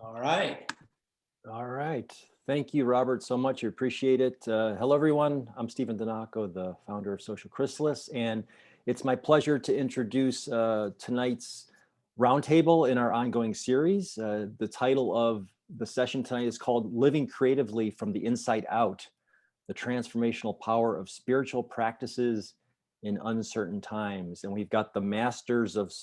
All right. All right. Thank you, Robert, so much. I appreciate it. Hello, everyone. I'm Stephen Donaco, the founder of Social Chrysalis, and it's my pleasure to introduce tonight's roundtable in our ongoing series. The title of the session tonight is called Living Creatively from the Inside Out, the Transformational Power of Spiritual Practices in Uncertain Times. And we've got the masters of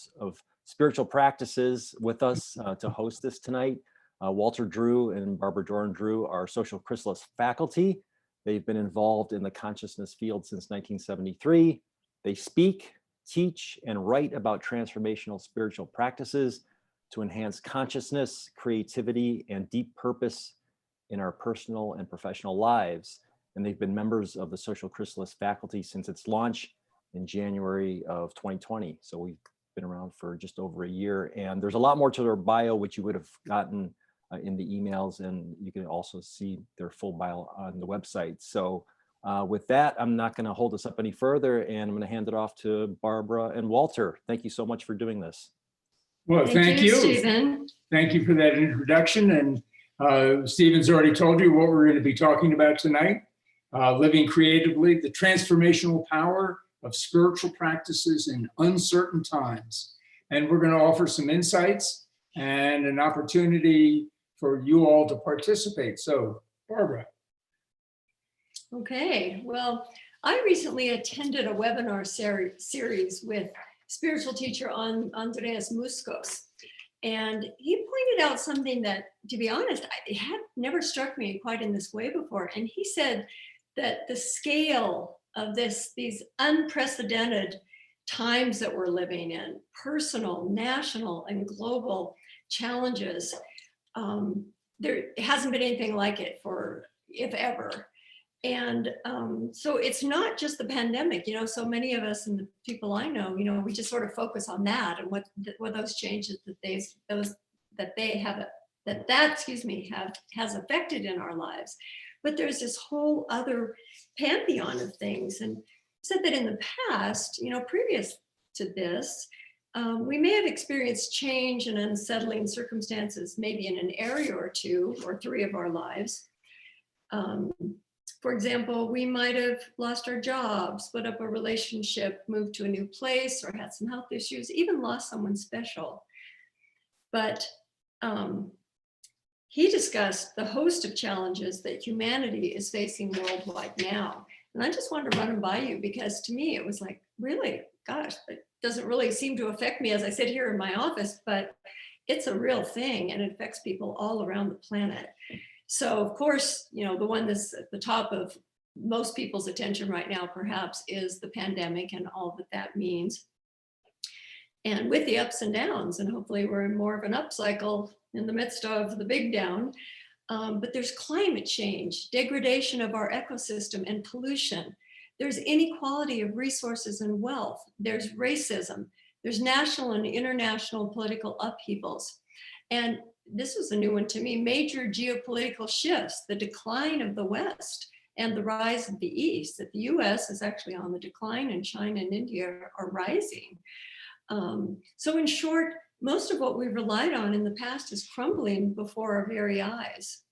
spiritual practices with us to host this tonight. Walter Drew and Barbara Doran Drew are Social Chrysalis faculty. They've been involved in the consciousness field since 1973. They speak, teach, and write about transformational spiritual practices to enhance consciousness, creativity, and deep purpose in our personal and professional lives. And they've been members of the Social Chrysalis faculty since its launch in January of 2020. So we've been around for just over a year. And there's a lot more to their bio, which you would have gotten in the emails, and you can also see their full bio on the website. So with that, I'm not going to hold this up any further, and I'm going to hand it off to Barbara and Walter. Thank you so much for doing this. Well, thank you, Stephen. Thank you for that introduction. And Stephen's already told you what we're going to be talking about tonight. Living creatively, the transformational power of spiritual practices in uncertain times. And we're going to offer some insights and an opportunity for you all to participate. So, Barbara. Okay, well, I recently attended a webinar series with spiritual teacher Andreas Muskos. And he pointed out something that, to be honest, it had never struck me quite in this way before. And he said that the scale of these unprecedented times that we're living in, personal, national, and global challenges, there hasn't been anything like it for, if ever. And so it's not just the pandemic, so many of us and the people I know, we just sort of focus on that and what those changes has affected in our lives. But there's this whole other pantheon of things. And said that in the past, previous to this, we may have experienced change and unsettling circumstances, maybe in an area or two or three of our lives. For example, we might have lost our job, split up a relationship, moved to a new place, or had some health issues, even lost someone special. But he discussed the host of challenges that humanity is facing worldwide now. And I just wanted to run them by you because to me, it was like, really, gosh, it doesn't really seem to affect me as I sit here in my office, but it's a real thing and it affects people all around the planet. So of course, the one that's at the top of most people's attention right now, perhaps, is the pandemic and all that means. And with the ups and downs, and hopefully we're in more of an upcycle in the midst of the big down, but there's climate change, degradation of our ecosystem, and pollution. There's inequality of resources and wealth. There's racism. There's national and international political upheavals. And this was a new one to me, major geopolitical shifts, the decline of the West and the rise of the East, that the US is actually on the decline and China and India are rising. So in short, most of what we've relied on in the past is crumbling before our very eyes.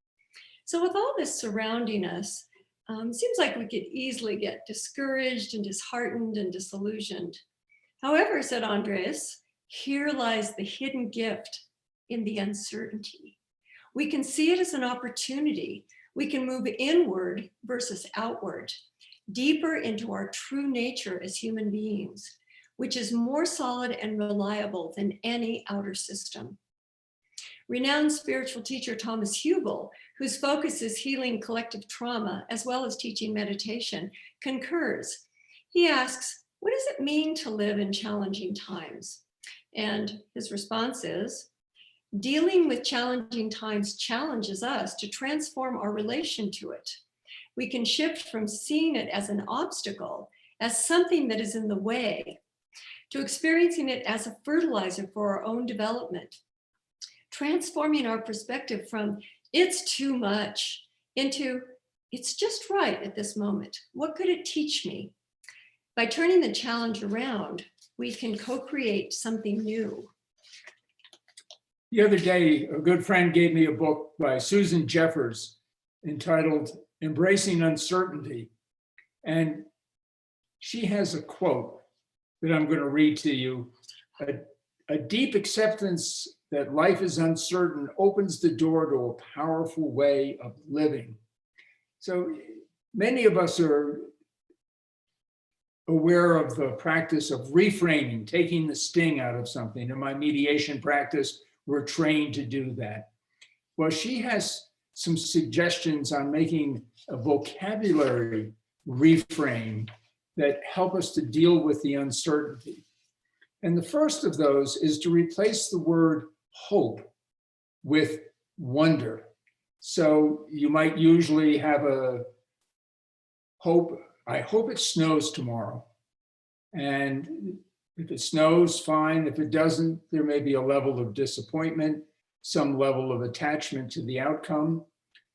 So with all this surrounding us, it seems like we could easily get discouraged and disheartened and disillusioned. However, said Andreas, here lies the hidden gift in the uncertainty. We can see it as an opportunity. We can move inward versus outward, deeper into our true nature as human beings, which is more solid and reliable than any outer system. Renowned spiritual teacher Thomas Hubel, whose focus is healing collective trauma as well as teaching meditation, concurs. He asks, what does it mean to live in challenging times? And his response is, dealing with challenging times challenges us to transform our relation to it. We can shift from seeing it as an obstacle, as something that is in the way, to experiencing it as a fertilizer for our own development, transforming our perspective from it's too much into it's just right at this moment. What could it teach me? By turning the challenge around, we can co-create something new. The other day, a good friend gave me a book by Susan Jeffers entitled Embracing Uncertainty. And she has a quote that I'm going to read to you. A deep acceptance that life is uncertain opens the door to a powerful way of living. So many of us are aware of the practice of reframing, taking the sting out of something. In my mediation practice, we're trained to do that. Well, she has some suggestions on making a vocabulary reframe that help us to deal with the uncertainty. And the first of those is to replace the word hope with wonder. So you might usually have a hope, I hope it snows tomorrow. And if it snows, fine. If it doesn't, there may be a level of disappointment, some level of attachment to the outcome.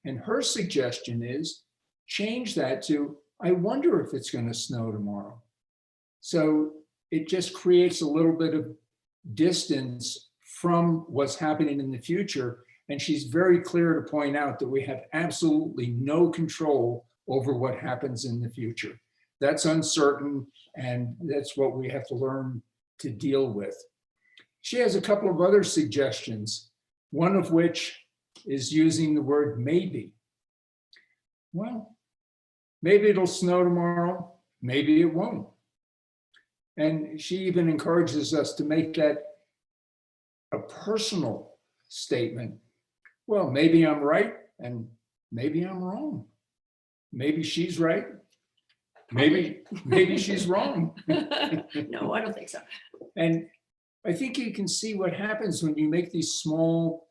And her suggestion is change that to, I wonder if it's going to snow tomorrow. So it just creates a little bit of distance from what's happening in the future. And she's very clear to point out that we have absolutely no control over what happens in the future. That's uncertain, and that's what we have to learn to deal with. She has a couple of other suggestions, one of which is using the word maybe. Well, maybe it'll snow tomorrow, maybe it won't. And she even encourages us to make that a personal statement. Well, maybe I'm right and maybe I'm wrong. Maybe she's right. Maybe she's wrong. No, I don't think so. And I think you can see what happens when you make these small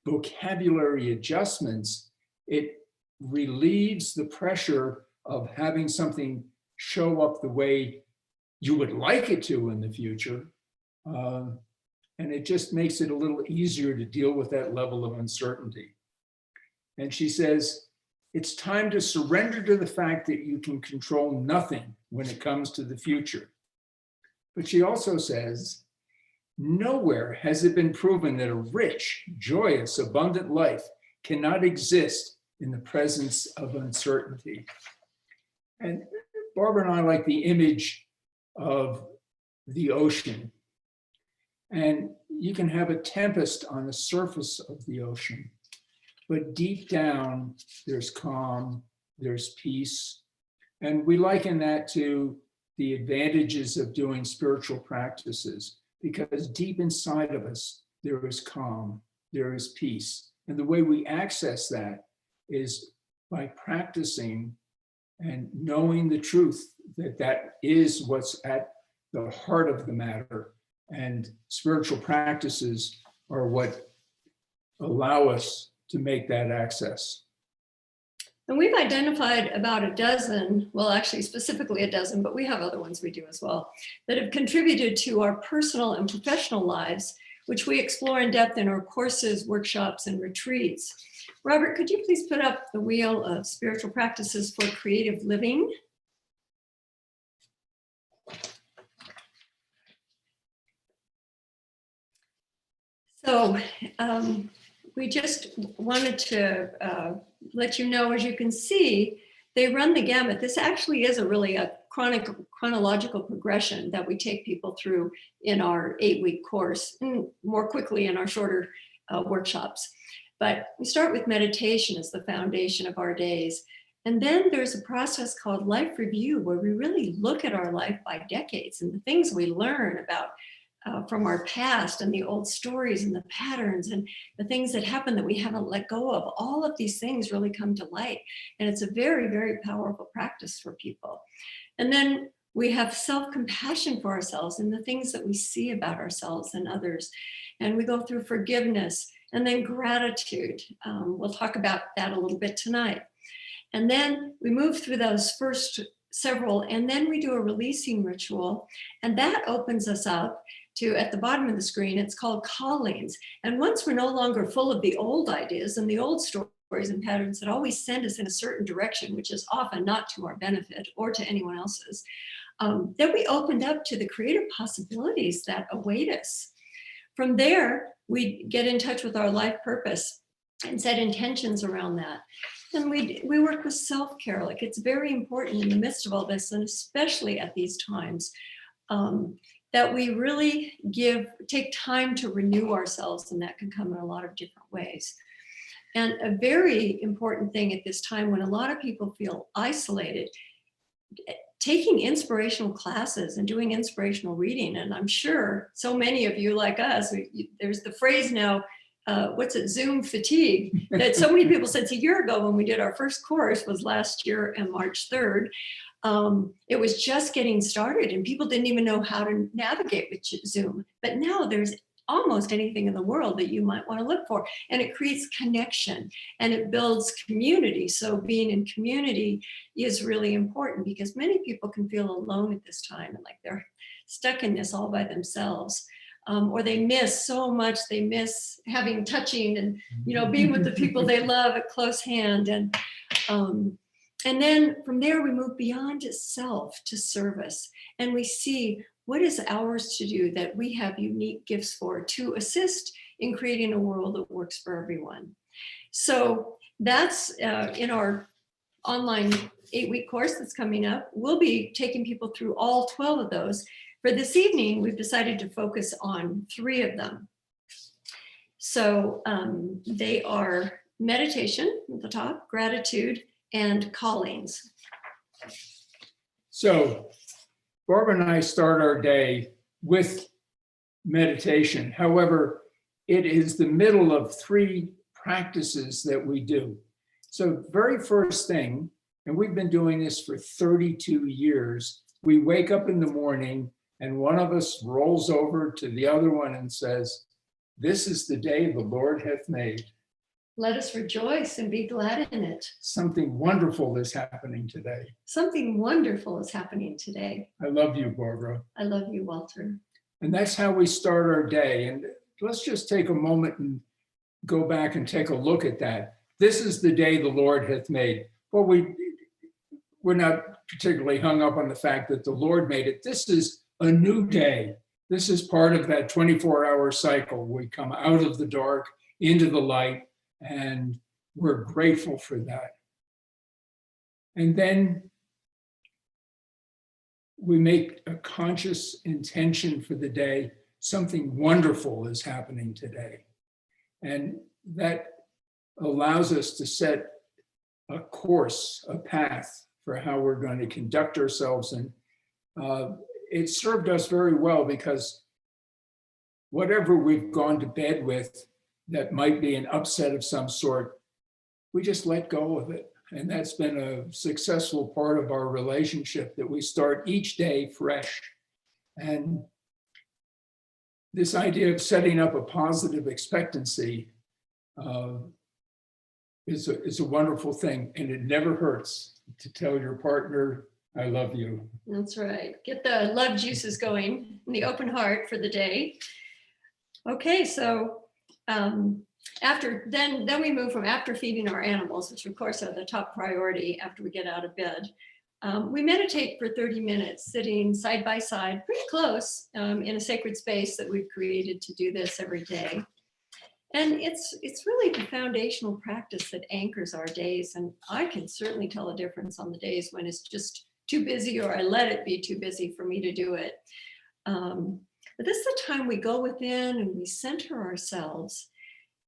vocabulary adjustments. It relieves the pressure of having something show up the way you would like it to in the future. And it just makes it a little easier to deal with that level of uncertainty. And she says, it's time to surrender to the fact that you can control nothing when it comes to the future. But she also says, nowhere has it been proven that a rich, joyous, abundant life cannot exist in the presence of uncertainty. And Barbara and I like the image of the ocean. And you can have a tempest on the surface of the ocean, but deep down, there's calm, there's peace. And we liken that to the advantages of doing spiritual practices, because deep inside of us, there is calm, there is peace. And the way we access that is by practicing and knowing the truth that that is what's at the heart of the matter. And spiritual practices are what allow us to make that access. And we've identified about a dozen, well, actually specifically a dozen, but we have other ones we do as well, that have contributed to our personal and professional lives, which we explore in depth in our courses, workshops, and retreats. Robert, could you please put up the wheel of spiritual practices for creative living? So we just wanted to let you know, as you can see, they run the gamut. This actually is a chronological progression that we take people through in our 8-week course, and more quickly in our shorter workshops. But we start with meditation as the foundation of our days. And then there's a process called life review, where we really look at our life by decades and the things we learn about from our past and the old stories and the patterns and the things that happen that we haven't let go of. All of these things really come to light. And it's a very, very powerful practice for people. And then we have self-compassion for ourselves and the things that we see about ourselves and others. And we go through forgiveness and then gratitude. We'll talk about that a little bit tonight. And then we move through those first several, and then we do a releasing ritual. And that opens us up to, at the bottom of the screen, it's called callings. And once we're no longer full of the old ideas and the old stories and patterns that always send us in a certain direction, which is often not to our benefit or to anyone else's, then we opened up to the creative possibilities that await us. From there, we get in touch with our life purpose and set intentions around that. And we work with self-care. Like, it's very important in the midst of all this, and especially at these times, that we really take time to renew ourselves, and that can come in a lot of different ways. And a very important thing at this time, when a lot of people feel isolated, taking inspirational classes and doing inspirational reading. And I'm sure so many of you, like us, there's the phrase now, what's it, Zoom fatigue, that so many people said. A year ago when we did our first course, was last year on March 3rd, it was just getting started and people didn't even know how to navigate with Zoom. But now there's almost anything in the world that you might want to look for, and it creates connection and it builds community. So being in community is really important, because many people can feel alone at this time, and like they're stuck in this all by themselves. Or they miss so much. They miss touching and, being with the people they love at close hand. And then from there, we move beyond self to service, and we see what is ours to do, that we have unique gifts for, to assist in creating a world that works for everyone. So that's in our online 8-week course that's coming up. We'll be taking people through all 12 of those. For this evening, we've decided to focus on 3 of them. So they are meditation at the top, gratitude, and callings. So Barbara and I start our day with meditation. However, it is the middle of 3 practices that we do. So very first thing, and we've been doing this for 32 years, we wake up in the morning and one of us rolls over to the other one and says, "This is the day the Lord hath made. Let us rejoice and be glad in it." Something wonderful is happening today. Something wonderful is happening today. I love you, Barbara. I love you, Walter. And that's how we start our day. And let's just take a moment and go back and take a look at that. This is the day the Lord hath made. Well, we're not particularly hung up on the fact that the Lord made it. This is a new day. This is part of that 24-hour cycle. We come out of the dark into the light, and we're grateful for that. And then we make a conscious intention for the day. Something wonderful is happening today. And that allows us to set a course, a path for how we're going to conduct ourselves. And it served us very well, because whatever we've gone to bed with that might be an upset of some sort, we just let go of it. And that's been a successful part of our relationship, that we start each day fresh. And this idea of setting up a positive expectancy is a wonderful thing. And it never hurts to tell your partner, "I love you." That's right. Get the love juices going in the open heart for the day. Okay, so then we move from after feeding our animals, which of course are the top priority after we get out of bed. We meditate for 30 minutes, sitting side by side, pretty close, in a sacred space that we've created to do this every day. And it's really the foundational practice that anchors our days. And I can certainly tell a difference on the days when it's just too busy, or I let it be too busy for me to do it. But this is the time we go within and we center ourselves,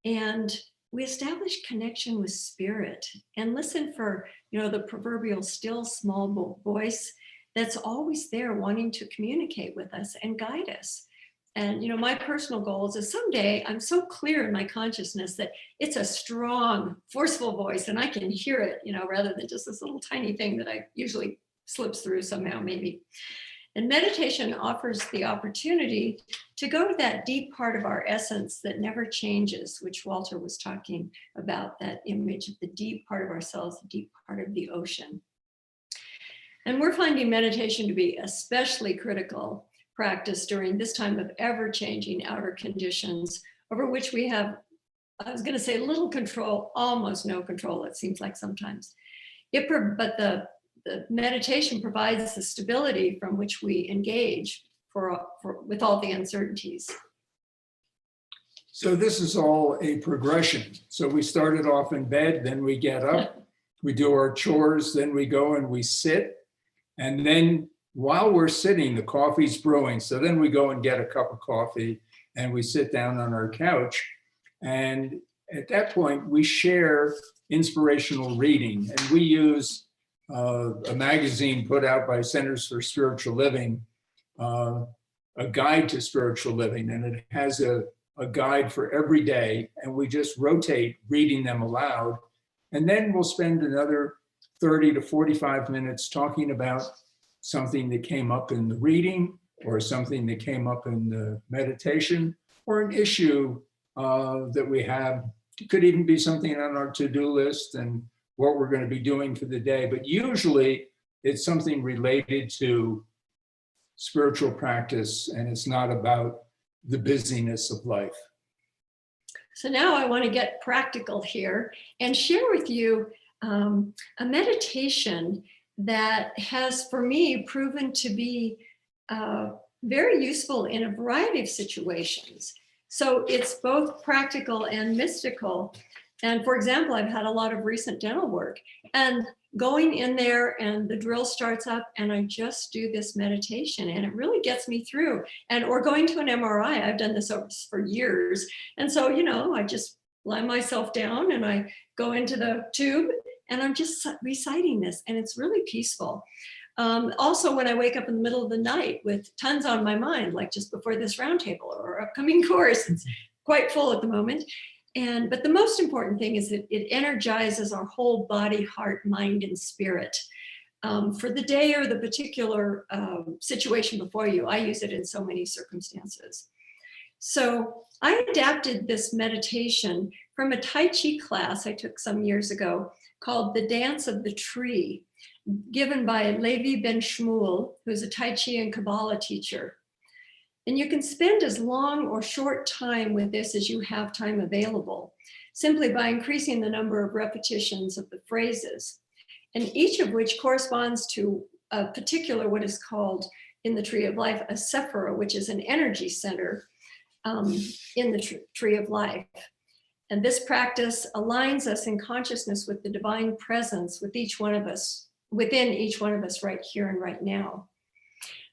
and we establish connection with spirit and listen for, the proverbial still small voice that's always there wanting to communicate with us and guide us. And, my personal goals is someday I'm so clear in my consciousness that it's a strong, forceful voice and I can hear it, rather than just this little tiny thing that I usually slips through somehow, maybe. And meditation offers the opportunity to go to that deep part of our essence that never changes, which Walter was talking about, that image of the deep part of ourselves, the deep part of the ocean. And we're finding meditation to be especially critical practice during this time of ever-changing outer conditions over which we have, I was going to say little control, almost no control, it seems like sometimes. But the meditation provides the stability from which we engage with all the uncertainties. So this is all a progression. So we started off in bed, then we get up, we do our chores, then we go and we sit. And then while we're sitting, the coffee's brewing. So then we go and get a cup of coffee and we sit down on our couch. And at that point, we share inspirational reading. And we use a magazine put out by Centers for Spiritual Living, a guide to spiritual living. And it has a guide for every day. And we just rotate reading them aloud. And then we'll spend another 30 to 45 minutes talking about something that came up in the reading or something that came up in the meditation or an issue that we have. It could even be something on our to-do list and what we're going to be doing for the day. But usually it's something related to spiritual practice, and it's not about the busyness of life. So now I want to get practical here and share with you a meditation that has, for me, proven to be very useful in a variety of situations. So it's both practical and mystical. And for example, I've had a lot of recent dental work, and going in there and the drill starts up and I just do this meditation and it really gets me through. And or going to an MRI, I've done this for years. And so, you know, I just lie myself down and I go into the tube and I'm just reciting this, and it's really peaceful. Also, when I wake up in the middle of the night with tons on my mind, like just before this roundtable or upcoming course, it's quite full at the moment. But the most important thing is that it energizes our whole body, heart, mind, and spirit. For the day or the particular situation before you, I use it in so many circumstances. So I adapted this meditation from a Tai Chi class I took some years ago called The Dance of the Tree, given by Levi Ben Shmuel, who's a Tai Chi and Kabbalah teacher. And you can spend as long or short time with this as you have time available, simply by increasing the number of repetitions of the phrases, and each of which corresponds to a particular, what is called in the Tree of Life, a sephira, which is an energy center in the Tree of Life. And this practice aligns us in consciousness with the divine presence with each one of us, within each one of us right here and right now.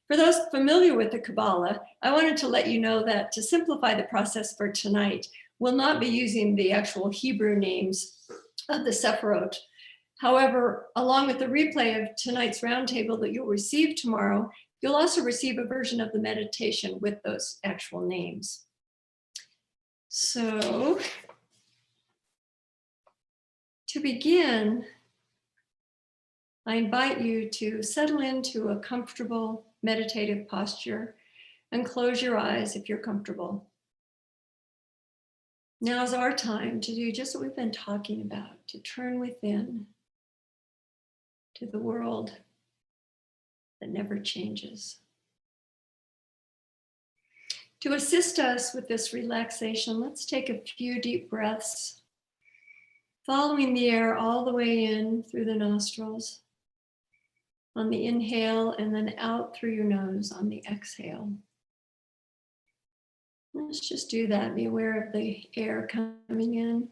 For those familiar with the Kabbalah, I wanted to let you know that to simplify the process for tonight, we'll not be using the actual Hebrew names of the Sephirot. However, along with the replay of tonight's roundtable that you'll receive tomorrow, you'll also receive a version of the meditation with those actual names. So, to begin, I invite you to settle into a comfortable meditative posture and close your eyes if you're comfortable. Now's our time to do just what we've been talking about, to turn within to the world that never changes. To assist us with this relaxation, let's take a few deep breaths, following the air all the way in through the nostrils on the inhale, and then out through your nose on the exhale. Let's just do that. Be aware of the air coming in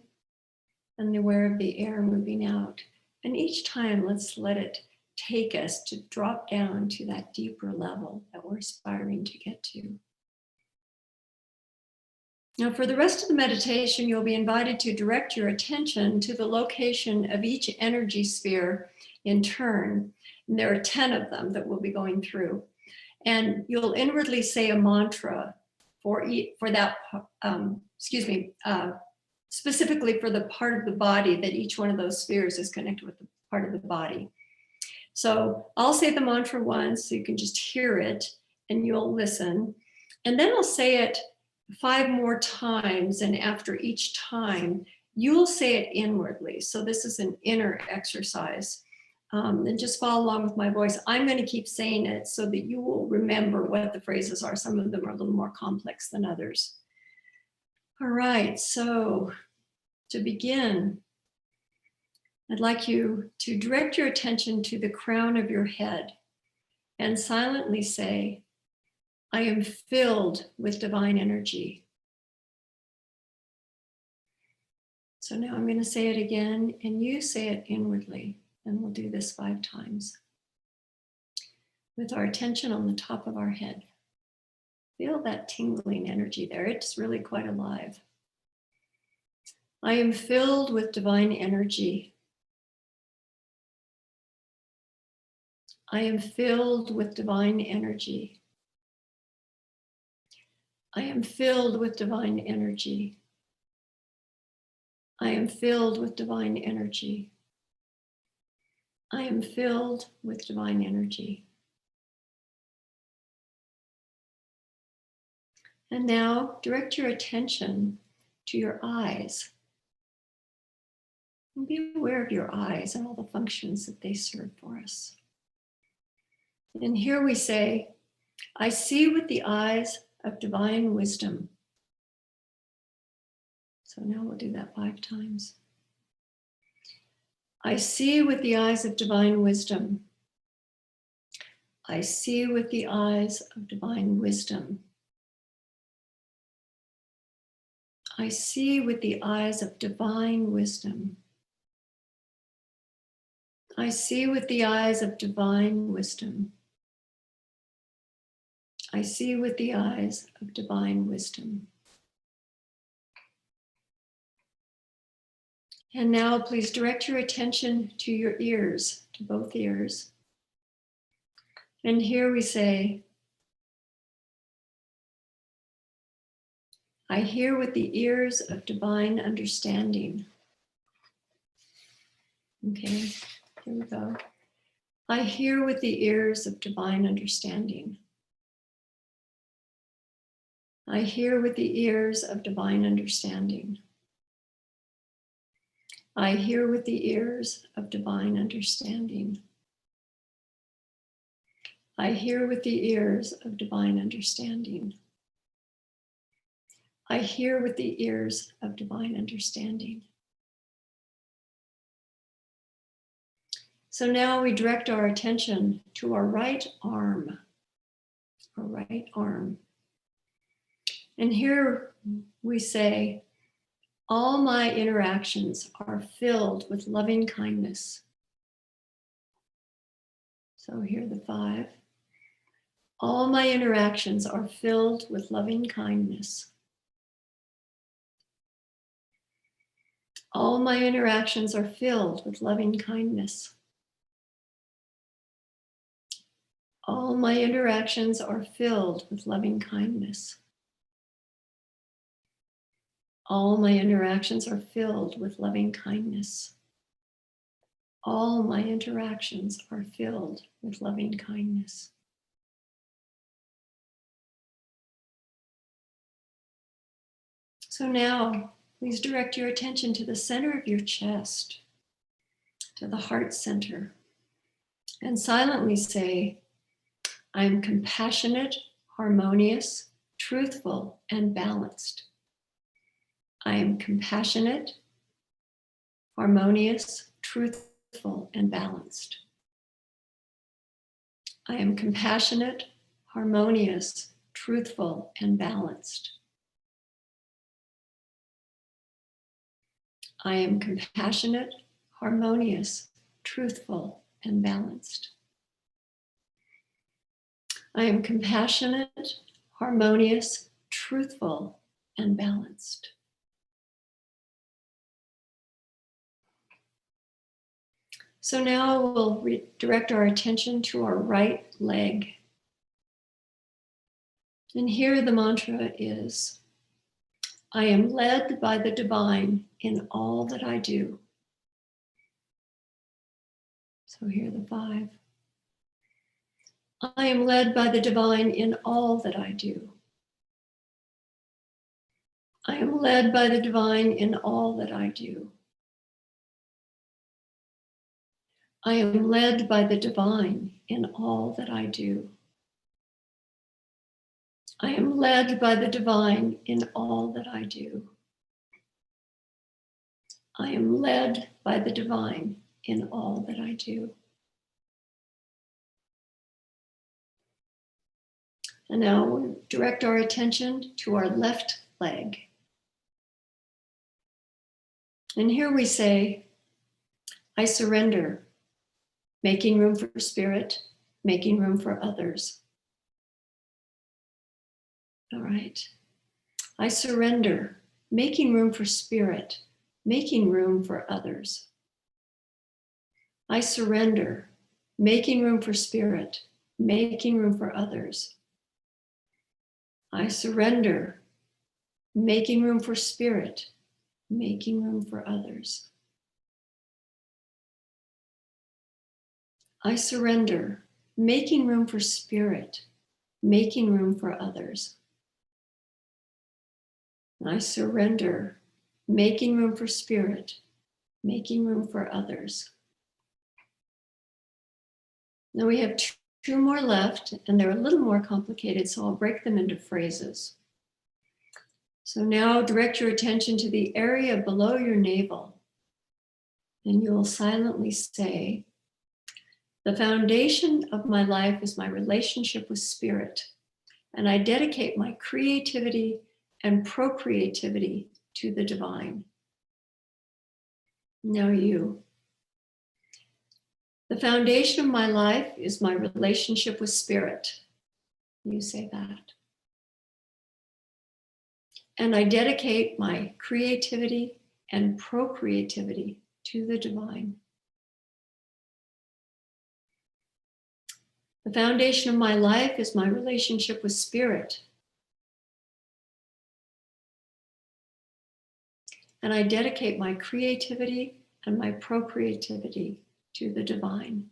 and aware of the air moving out. And each time, let's let it take us to drop down to that deeper level that we're aspiring to get to. Now, for the rest of the meditation, you'll be invited to direct your attention to the location of each energy sphere in turn. And there are 10 of them that we'll be going through. And you'll inwardly say a mantra for that, specifically for the part of the body that each one of those spheres is connected with the part of the body. So I'll say the mantra once, so you can just hear it and you'll listen. And then I'll say it 5 more times, and after each time, you'll say it inwardly. So this is an inner exercise. And just follow along with my voice. I'm going to keep saying it so that you will remember what the phrases are. Some of them are a little more complex than others. All right, so to begin, I'd like you to direct your attention to the crown of your head and silently say, I am filled with divine energy. So now I'm going to say it again, and you say it inwardly, and we'll do this 5 times. With our attention on the top of our head. Feel that tingling energy there. It's really quite alive. I am filled with divine energy. I am filled with divine energy. I am filled with divine energy. I am filled with divine energy. I am filled with divine energy. And now direct your attention to your eyes. And be aware of your eyes and all the functions that they serve for us. And here we say, I see with the eyes of divine wisdom. So now we'll do that 5 times. I see with the eyes of divine wisdom. I see with the eyes of divine wisdom. I see with the eyes of divine wisdom. I see with the eyes of divine wisdom. I see with the eyes of divine wisdom. And now please direct your attention to your ears, to both ears. And here we say, I hear with the ears of divine understanding. Okay, here we go. I hear with the ears of divine understanding. I hear with the ears of divine understanding. I hear with the ears of divine understanding. I hear with the ears of divine understanding. I hear with the ears of divine understanding. So now we direct our attention to our right arm. Our right arm. And here we say, all my interactions are filled with loving kindness. So here are the 5. All my interactions are filled with loving kindness. All my interactions are filled with loving kindness. All my interactions are filled with loving kindness. All my interactions are filled with loving kindness. All my interactions are filled with loving kindness. So now, please direct your attention to the center of your chest, to the heart center, and silently say, I am compassionate, harmonious, truthful, and balanced. I am compassionate, harmonious, truthful, and balanced. I am compassionate, harmonious, truthful, and balanced. I am compassionate, harmonious, truthful, and balanced. I am compassionate, harmonious, truthful, and balanced. So now we'll direct our attention to our right leg. And here the mantra is, I am led by the divine in all that I do. So here are the 5. I am led by the divine in all that I do. I am led by the divine in all that I do. I am led by the divine in all that I do. I am led by the divine in all that I do. I am led by the divine in all that I do. And now we'll direct our attention to our left leg. And here we say, I surrender, making room for spirit, making room for others. All right. I surrender, making room for spirit, making room for others. I surrender, making room for spirit, making room for others. I surrender, making room for spirit, making room for others. I surrender, making room for spirit, making room for others. I surrender, making room for spirit, making room for others. Now we have two more left, and they're a little more complicated, so I'll break them into phrases. So now direct your attention to the area below your navel, and you will silently say, the foundation of my life is my relationship with spirit, and I dedicate my creativity and procreativity to the divine. Now you. The foundation of my life is my relationship with spirit. You say that. And I dedicate my creativity and procreativity to the divine. The foundation of my life is my relationship with spirit. And I dedicate my creativity and my procreativity to the divine.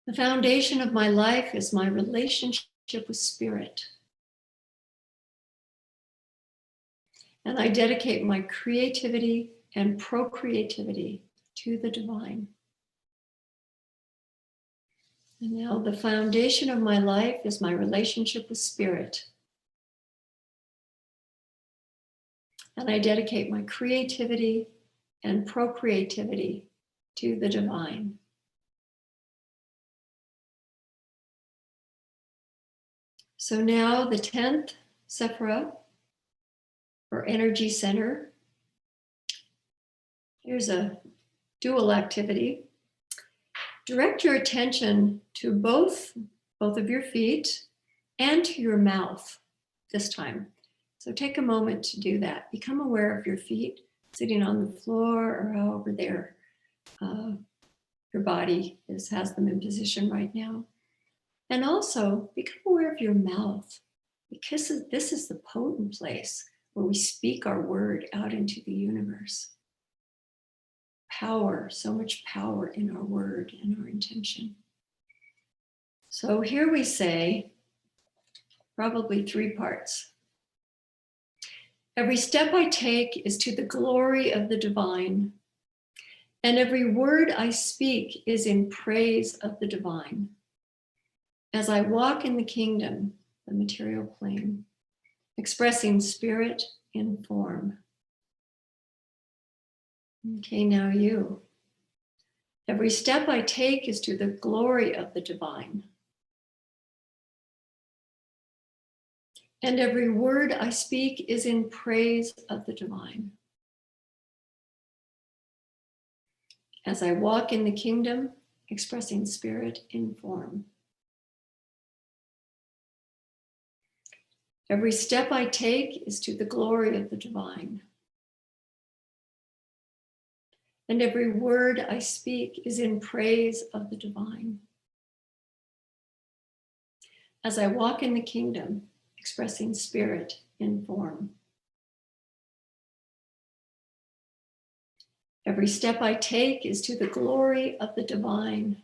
The foundation of my life is my relationship with spirit. And I dedicate my creativity and procreativity to the divine. And now the foundation of my life is my relationship with spirit. And I dedicate my creativity and procreativity to the divine. So now the 10th Sephira, or energy center. Here's a dual activity. Direct your attention to both of your feet and to your mouth this time. So take a moment to do that. Become aware of your feet sitting on the floor or however your body has them in position right now. And also become aware of your mouth, because this is the potent place where we speak our word out into the universe. Power, so much power in our word and our intention. So here we say, probably 3 parts. Every step I take is to the glory of the divine, and every word I speak is in praise of the divine. As I walk in the kingdom, the material plane, expressing spirit in form. Okay, now you. Every step I take is to the glory of the divine. And every word I speak is in praise of the divine. As I walk in the kingdom, expressing spirit in form. Every step I take is to the glory of the divine. And every word I speak is in praise of the divine. As I walk in the kingdom, expressing spirit in form. Every step I take is to the glory of the divine.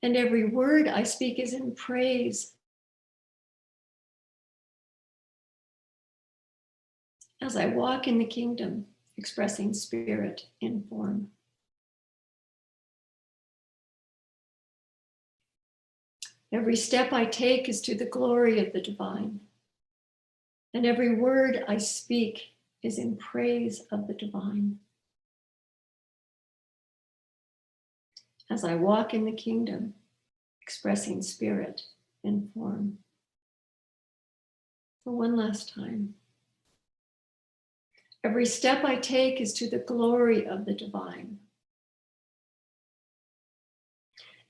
And every word I speak is in praise. As I walk in the kingdom, expressing spirit in form. Every step I take is to the glory of the divine. And every word I speak is in praise of the divine. As I walk in the kingdom, expressing spirit in form. So one last time. Every step I take is to the glory of the divine.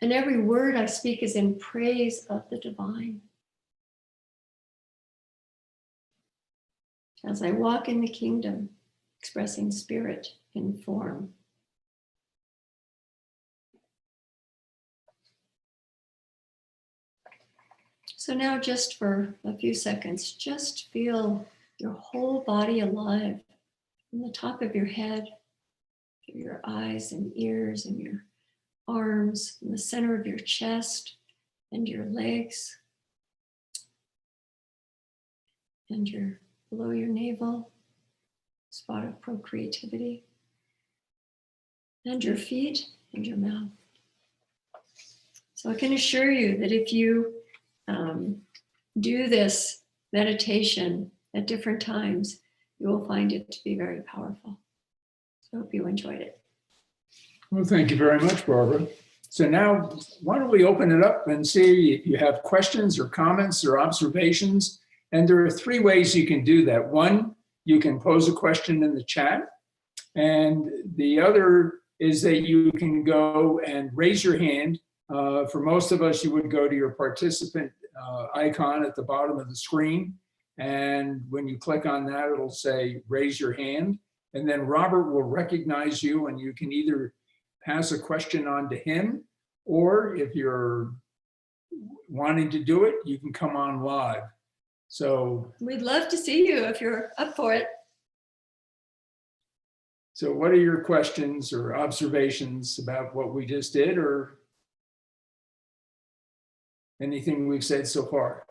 And every word I speak is in praise of the divine. As I walk in the kingdom, expressing spirit in form. So now just for a few seconds, just feel your whole body alive from the top of your head, through your eyes and ears and your arms, in the center of your chest and your legs, and your below your navel, spot of procreativity, and your feet and your mouth. So I can assure you that if you do this meditation at different times, you will find it to be very powerful. So I hope you enjoyed it. Well, thank you very much, Barbara. So now, why don't we open it up and see if you have questions or comments or observations. And there are three ways you can do that. One, you can pose a question in the chat. And the other is that you can go and raise your hand. For most of us, you would go to your participant icon at the bottom of the screen. And when you click on that, it'll say, raise your hand. And then Robert will recognize you, and you can either pass a question on to him, or if you're wanting to do it, you can come on live. So we'd love to see you if you're up for it. So what are your questions or observations about what we just did, or anything we've said so far?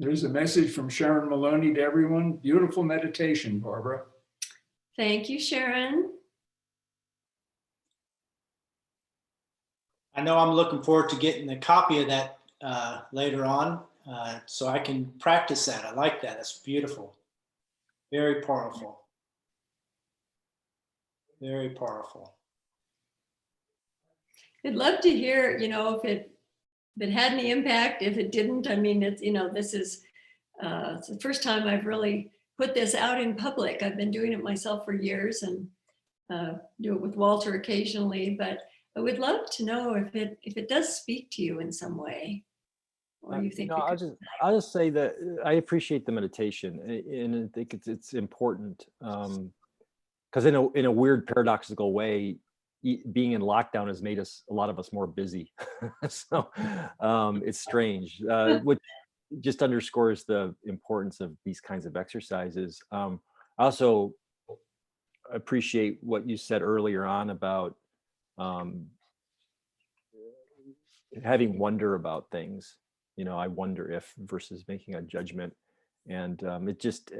There's a message from Sharon Maloney to everyone. Beautiful meditation, Barbara. Thank you, Sharon. I know I'm looking forward to getting a copy of that later on, so I can practice that. I like that. That's beautiful. Very powerful. Very powerful. I'd love to hear, if it had any impact, if it didn't. I mean, it's, this is it's the first time I've really put this out in public. I've been doing it myself for years and do it with Walter occasionally, but I would love to know if it does speak to you in some way, or you think. I'll just say that I appreciate the meditation, and I think it's important because in a weird paradoxical way, being in lockdown has made a lot of us more busy. So it's strange, which just underscores the importance of these kinds of exercises. I also appreciate what you said earlier on about having wonder about things. I wonder if versus making a judgment, and it just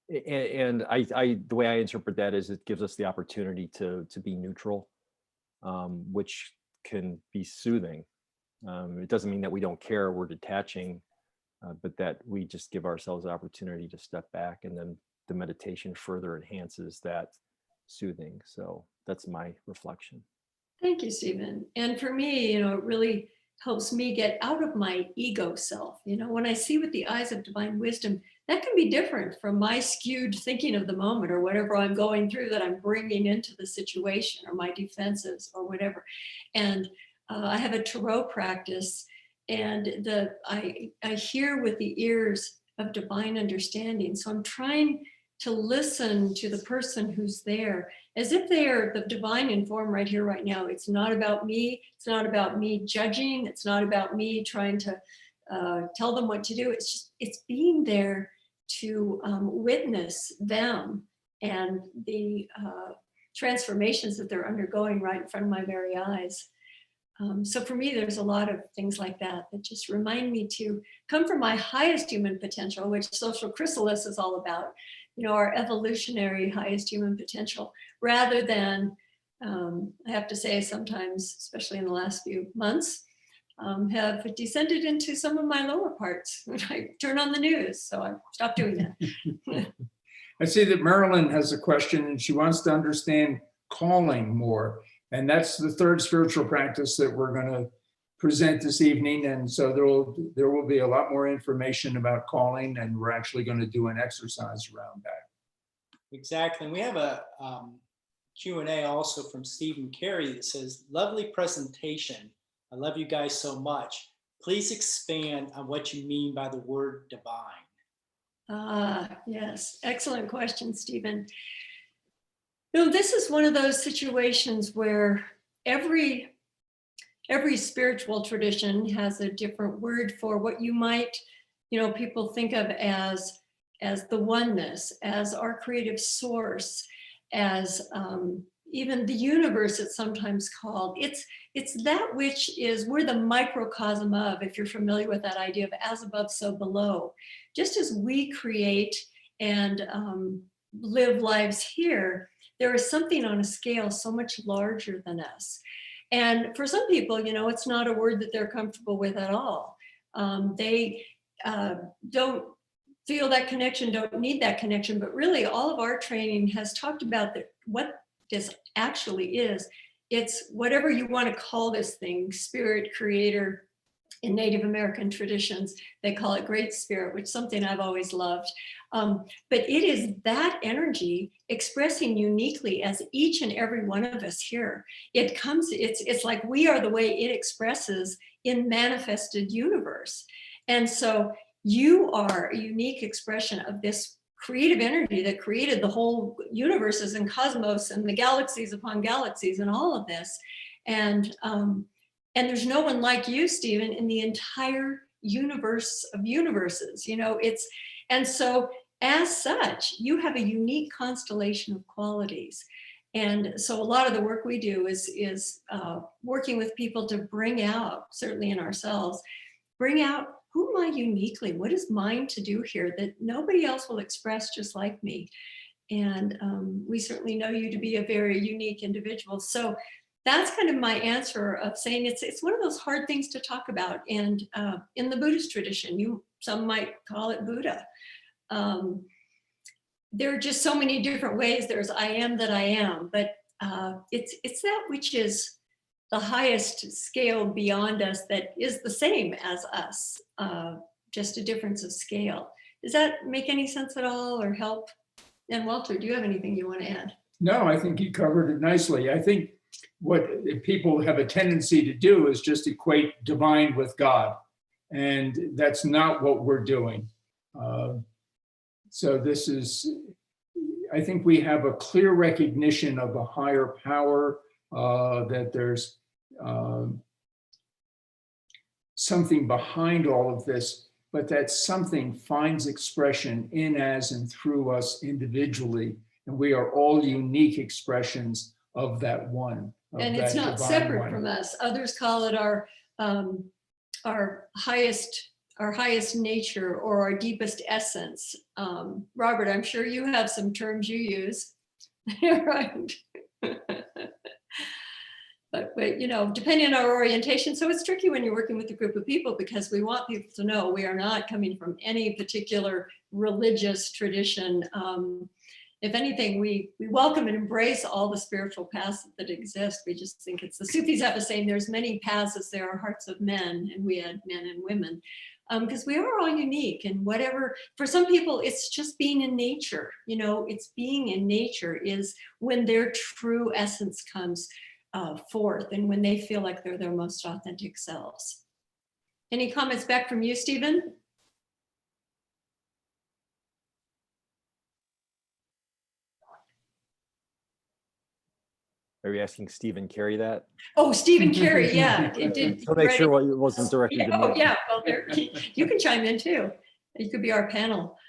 and I the way I interpret that is it gives us the opportunity to be neutral, which can be soothing. It doesn't mean that we don't care, we're detaching, but that we just give ourselves the opportunity to step back, and then the meditation further enhances that soothing. So that's my reflection. Thank you, Stephen. And for me, it really helps me get out of my ego self. When I see with the eyes of divine wisdom, that can be different from my skewed thinking of the moment or whatever I'm going through that I'm bringing into the situation, or my defenses or whatever. And I have a tarot practice, and I hear with the ears of divine understanding. So I'm trying to listen to the person who's there as if they are the divine in form right here, right now. It's not about me. It's not about me judging. It's not about me trying to tell them what to do. It's being there to witness them and the transformations that they're undergoing right in front of my very eyes. So for me, there's a lot of things like that just remind me to come from my highest human potential, which Social Chrysalis is all about, our evolutionary highest human potential, rather than, I have to say sometimes, especially in the last few months, have descended into some of my lower parts when I turn on the news. So I stopped doing that. I see that Marilyn has a question, and she wants to understand calling more. And that's the third spiritual practice that we're going to present this evening. And so there will be a lot more information about calling, and we're actually going to do an exercise around that. Exactly. And we have a Q&A also from Stephen Carey that says, lovely presentation. I love you guys so much. Please expand on what you mean by the word divine. Yes, excellent question, Stephen. This is one of those situations where every spiritual tradition has a different word for what you might, people think of as the oneness, as our creative source, as even the universe it's sometimes called. It's that which is, we're the microcosm of, if you're familiar with that idea of as above, so below. Just as we create and live lives here, there is something on a scale so much larger than us. And for some people, it's not a word that they're comfortable with at all. They don't feel that connection, don't need that connection, but really all of our training has talked about that what this actually is. It's whatever you want to call this thing, spirit, creator. In Native American traditions, they call it Great Spirit, which is something I've always loved. But it is that energy expressing uniquely as each and every one of us here. It's like we are the way it expresses in manifested universe. And so you are a unique expression of this creative energy that created the whole universes and cosmos and the galaxies upon galaxies and all of this. And there's no one like you, Stephen, in the entire universe of universes. And so as such, you have a unique constellation of qualities. And so a lot of the work we do is working with people to bring out, certainly in ourselves, bring out who am I uniquely? What is mine to do here that nobody else will express just like me? And we certainly know you to be a very unique individual. So that's kind of my answer of saying it's one of those hard things to talk about. And in the Buddhist tradition, some might call it Buddha. There are just so many different ways. There's I am that I am, but it's that which is the highest scale beyond us that is the same as us, just a difference of scale. Does that make any sense at all or help? And Walter, do you have anything you want to add? No, I think you covered it nicely. I think what people have a tendency to do is just equate divine with God. And that's not what we're doing. So this is, I think we have a clear recognition of a higher power, that there's something behind all of this, but that something finds expression in, as, and through us individually. And we are all unique expressions of that one. And it's not separate from us. Others call it our highest nature or our deepest essence. Robert, I'm sure you have some terms you use, right? But depending on our orientation, so it's tricky when you're working with a group of people because we want people to know we are not coming from any particular religious tradition. If anything, we welcome and embrace all the spiritual paths that exist. We just think it's the Sufis have a saying, there's many paths as there are hearts of men, and we add men and women, because we are all unique. And whatever, for some people, it's just being in nature. It's being in nature is when their true essence comes forth and when they feel like they're their most authentic selves. Any comments back from you, Stephen? Are you asking Stephen Carey that? Oh, Stephen Carey, yeah. It did. So make sure it wasn't directed to me. Oh, yeah. Well, you can chime in too. You could be our panel.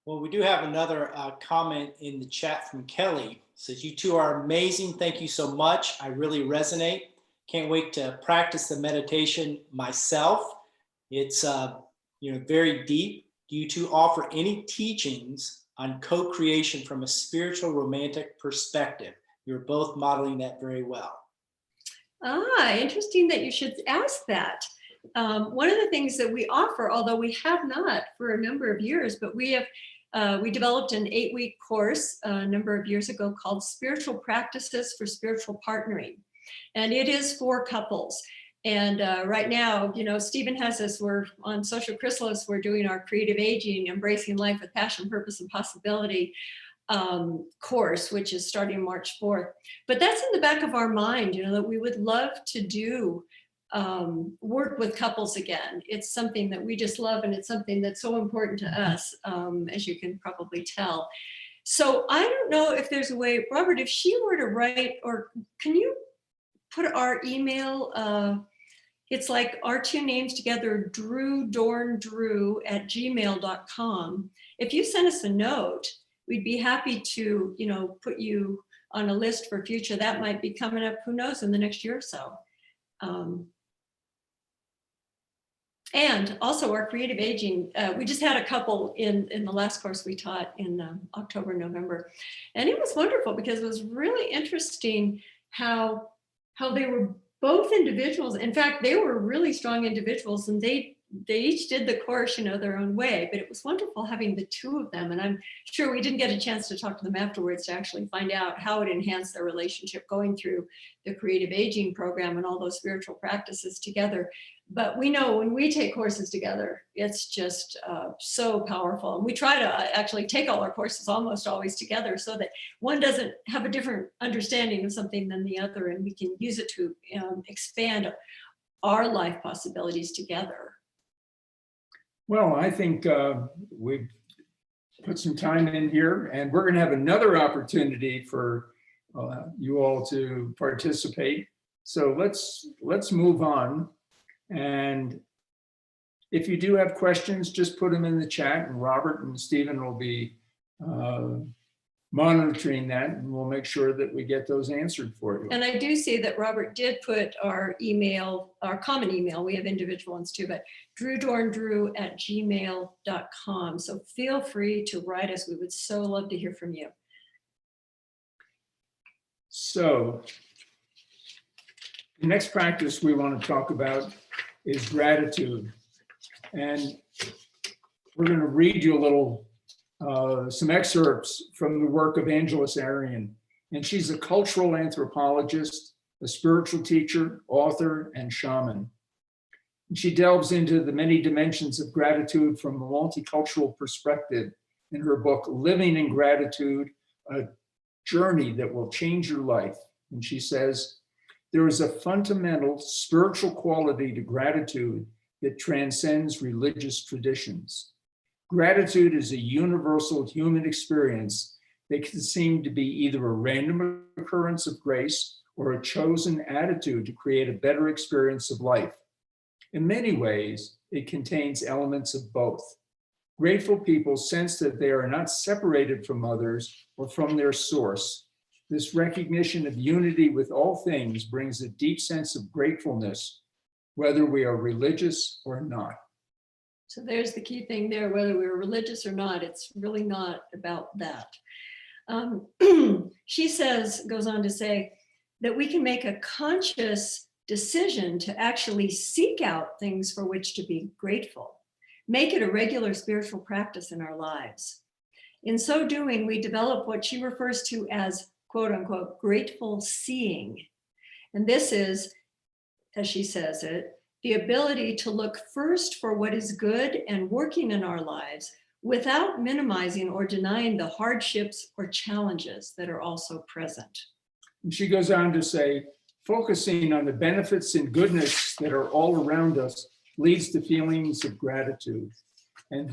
Well, we do have another comment in the chat from Kelly. It says, you two are amazing. Thank you so much. I really resonate. Can't wait to practice the meditation myself. It's very deep. Do you two offer any teachings on co-creation from a spiritual romantic perspective? You're both modeling that very well. Interesting that you should ask that. One of the things that we offer, although we have not for a number of years, but we have We developed an 8-week course a number of years ago called Spiritual Practices for Spiritual Partnering. And it is for couples. And right now, Stephen has us, we're on Social Chrysalis, we're doing our Creative Aging, Embracing Life with Passion, Purpose, and Possibility course, which is starting March 4th. But that's in the back of our mind, that we would love to do work with couples again. It's something that we just love, and it's something that's so important to us, as you can probably tell. So I don't know if there's a way, Robert, if she were to write, or can you put our email, it's like our two names together, drewdorndrew@gmail.com. If you send us a note, we'd be happy to, put you on a list for future. That might be coming up, who knows, in the next year or so. And also our creative aging, we just had a couple in the last course we taught in October, November. And it was wonderful because it was really interesting how they were both individuals. In fact, they were really strong individuals, and they each did the course, their own way, but it was wonderful having the two of them. And I'm sure we didn't get a chance to talk to them afterwards to actually find out how it enhanced their relationship going through the creative aging program and all those spiritual practices together. But we know when we take courses together, it's just so powerful. And we try to actually take all our courses almost always together so that one doesn't have a different understanding of something than the other, and we can use it to expand our life possibilities together. Well, I think we've put some time in here, and we're going to have another opportunity for you all to participate. So let's move on. And if you do have questions, just put them in the chat, and Robert and Stephen will be monitoring that, and we'll make sure that we get those answered for you. And I do see that Robert did put our email, our common email, we have individual ones too, but drewdorndrew@gmail.com. So feel free to write us. We would so love to hear from you. So the next practice we want to talk about is gratitude. And we're going to read you a little some excerpts from the work of Angeles Arian. And she's a cultural anthropologist, a spiritual teacher, author, and shaman. And she delves into the many dimensions of gratitude from a multicultural perspective in her book, Living in Gratitude, a journey that will change your life. And she says, there is a fundamental spiritual quality to gratitude that transcends religious traditions. Gratitude is a universal human experience that can seem to be either a random occurrence of grace or a chosen attitude to create a better experience of life. In many ways, it contains elements of both. Grateful people sense that they are not separated from others or from their source. This recognition of unity with all things brings a deep sense of gratefulness, whether we are religious or not. So there's the key thing there, whether we're religious or not, it's really not about that. She goes on to say that we can make a conscious decision to actually seek out things for which to be grateful, make it a regular spiritual practice in our lives. In so doing, we develop what she refers to as, quote unquote, grateful seeing. And this is, as she says it, the ability to look first for what is good and working in our lives without minimizing or denying the hardships or challenges that are also present. And she goes on to say, focusing on the benefits and goodness that are all around us leads to feelings of gratitude. And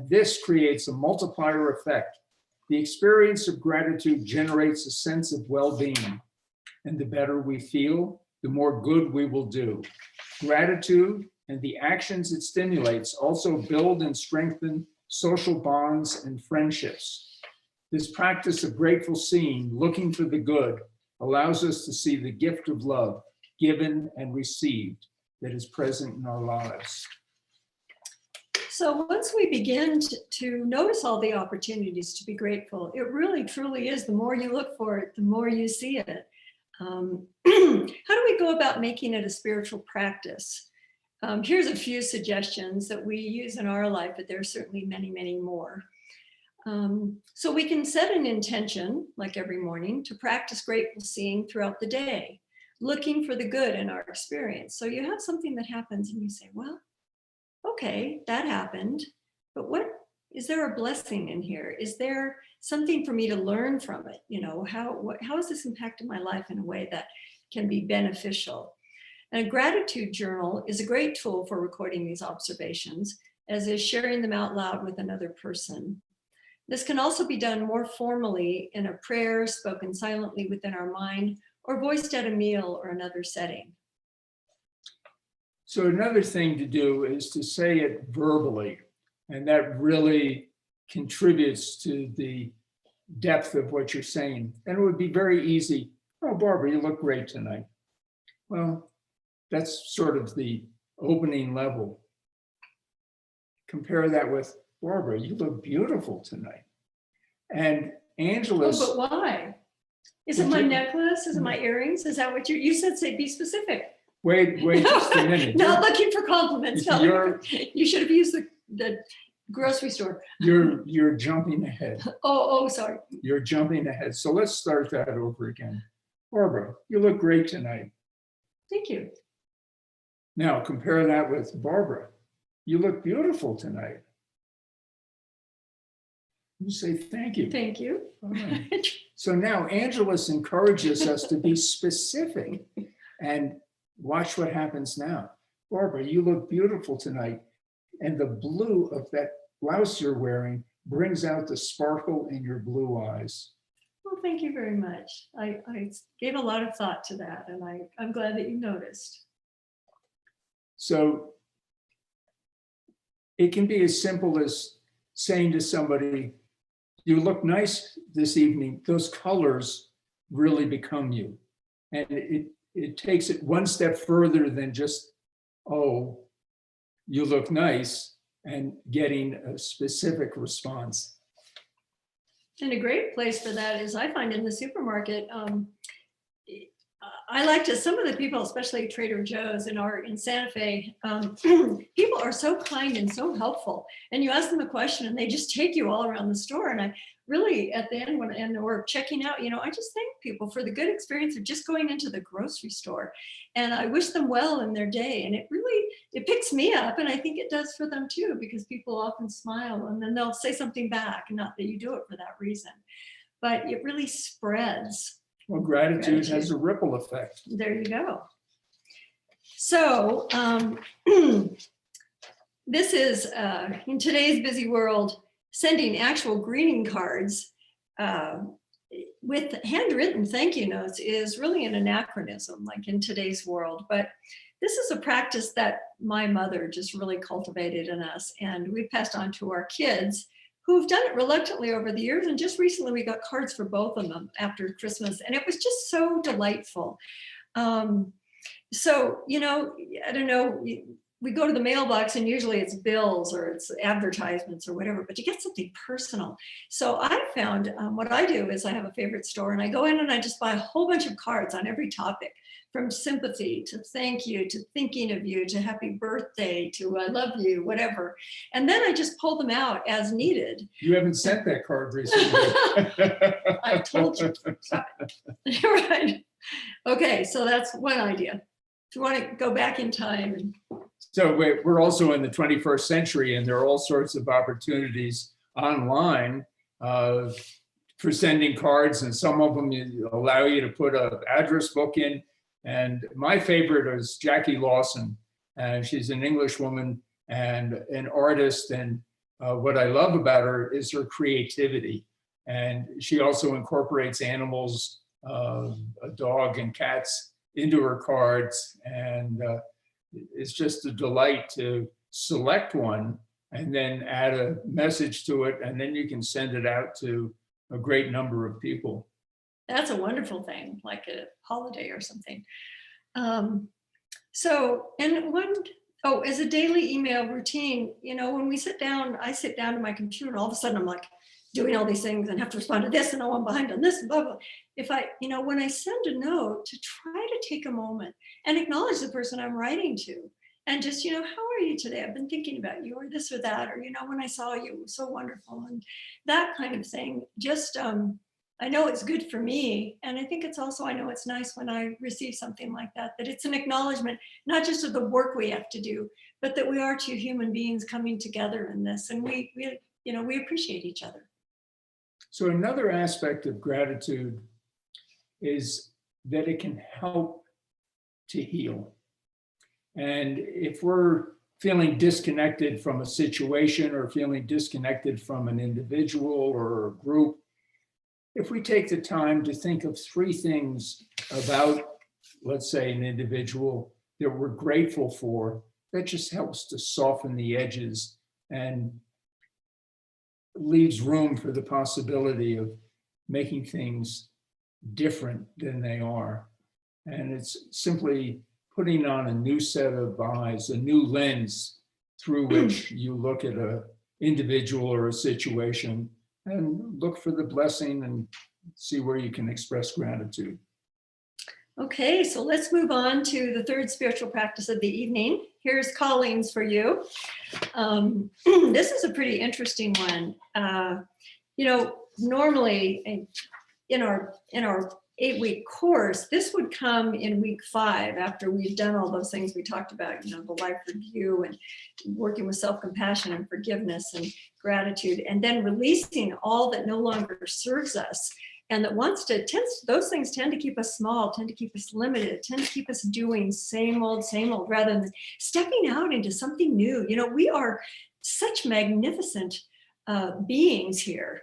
this creates a multiplier effect. The experience of gratitude generates a sense of well-being. And the better we feel, the more good we will do. Gratitude and the actions it stimulates also build and strengthen social bonds and friendships. This practice of grateful seeing, looking for the good, allows us to see the gift of love given and received that is present in our lives. So once we begin to notice all the opportunities to be grateful, it really truly is, the more you look for it, the more you see it. How do we go about making it a spiritual practice? Here's a few suggestions that we use in our life, but there are certainly many, many more. So we can set an intention, like every morning, to practice grateful seeing throughout the day, looking for the good in our experience. So you have something that happens and you say, well, okay, that happened, but is there a blessing in here? Is there something for me to learn from it? You know, how has this impacted my life in a way that can be beneficial? And a gratitude journal is a great tool for recording these observations, as is sharing them out loud with another person. This can also be done more formally in a prayer spoken silently within our mind or voiced at a meal or another setting. So another thing to do is to say it verbally, and that really contributes to the depth of what you're saying. And it would be very easy. Oh, Barbara, you look great tonight. Well, that's sort of the opening level. Compare that with, Barbara, you look beautiful tonight. And Angela's. Oh, but why? Is it my necklace? Is it my earrings? Is that what you said? Say, be specific. Wait just a minute. Not looking for compliments. You should have used the grocery store. You're jumping ahead. Oh, sorry. You're jumping ahead. So let's start that over again. Barbara, you look great tonight. Thank you. Now compare that with Barbara. You look beautiful tonight. You say thank you. Thank you. All right. So now Angelus encourages us to be specific, and watch what happens now. Barbara, you look beautiful tonight. And the blue of that blouse you're wearing brings out the sparkle in your blue eyes. Well, thank you very much. I gave a lot of thought to that, and I'm glad that you noticed. So it can be as simple as saying to somebody, you look nice this evening. Those colors really become you. And it takes it one step further than just, oh, you look nice, and getting a specific response. And a great place for that is, I find, in the supermarket. I like to, some of the people, especially Trader Joe's in Santa Fe, people are so kind and so helpful. And you ask them a question and they just take you all around the store. And I really, at the end, when we're checking out, I just thank people for the good experience of just going into the grocery store. And I wish them well in their day. And it picks me up. And I think it does for them too, because people often smile and then they'll say something back. Not that you do it for that reason, but it really spreads. Well, gratitude has a ripple effect. There you go. So this is, in today's busy world, sending actual greeting cards with handwritten thank you notes is really an anachronism, like in today's world. But this is a practice that my mother just really cultivated in us, and we've passed on to our kids, who've done it reluctantly over the years. And just recently we got cards for both of them after Christmas, and it was just so delightful. So, I don't know, we go to the mailbox and usually it's bills or it's advertisements or whatever, but you get something personal. So I found what I do is I have a favorite store and I go in and I just buy a whole bunch of cards on every topic, from sympathy to thank you to thinking of you to happy birthday to I love you, whatever. And then I just pull them out as needed. You haven't sent that card recently. I told you. Right. Okay, so that's one idea. If you want to go back in time. So we're also in the 21st century, and there are all sorts of opportunities online for sending cards, and some of them allow you to put an address book in. And my favorite is Jackie Lawson, and she's an English woman and an artist. And what I love about her is her creativity. And she also incorporates animals, a dog and cats, into her cards. And it's just a delight to select one and then add a message to it. And then you can send it out to a great number of people. That's a wonderful thing, like a holiday or something. As a daily email routine, when we sit down, I sit down to my computer and all of a sudden I'm like doing all these things and have to respond to this and I'm behind on this and blah, blah. When I send a note, to try to take a moment and acknowledge the person I'm writing to And just, how are you today? I've been thinking about you, or this or that, or, when I saw you, it was so wonderful, and that kind of thing. Just, I know it's good for me. And I think it's also, I know it's nice when I receive something like that, that it's an acknowledgement, not just of the work we have to do, but that we are two human beings coming together in this. And we appreciate each other. So another aspect of gratitude is that it can help to heal. And if we're feeling disconnected from a situation or feeling disconnected from an individual or a group, if we take the time to think of 3 things about, let's say, an individual that we're grateful for, that just helps to soften the edges and leaves room for the possibility of making things different than they are. And it's simply putting on a new set of eyes, a new lens through which you look at an individual or a situation and look for the blessing and see where you can express gratitude. Okay, so let's move on to the 3rd spiritual practice of the evening. Here's Colleen's for you. This is a pretty interesting one. Normally in our 8-week course, this would come in week 5 after we've done all those things we talked about, the life review and working with self-compassion and forgiveness and gratitude, and then releasing all that no longer serves us. And that those things tend to keep us small, tend to keep us limited, tend to keep us doing same old, rather than stepping out into something new. We are such magnificent beings here.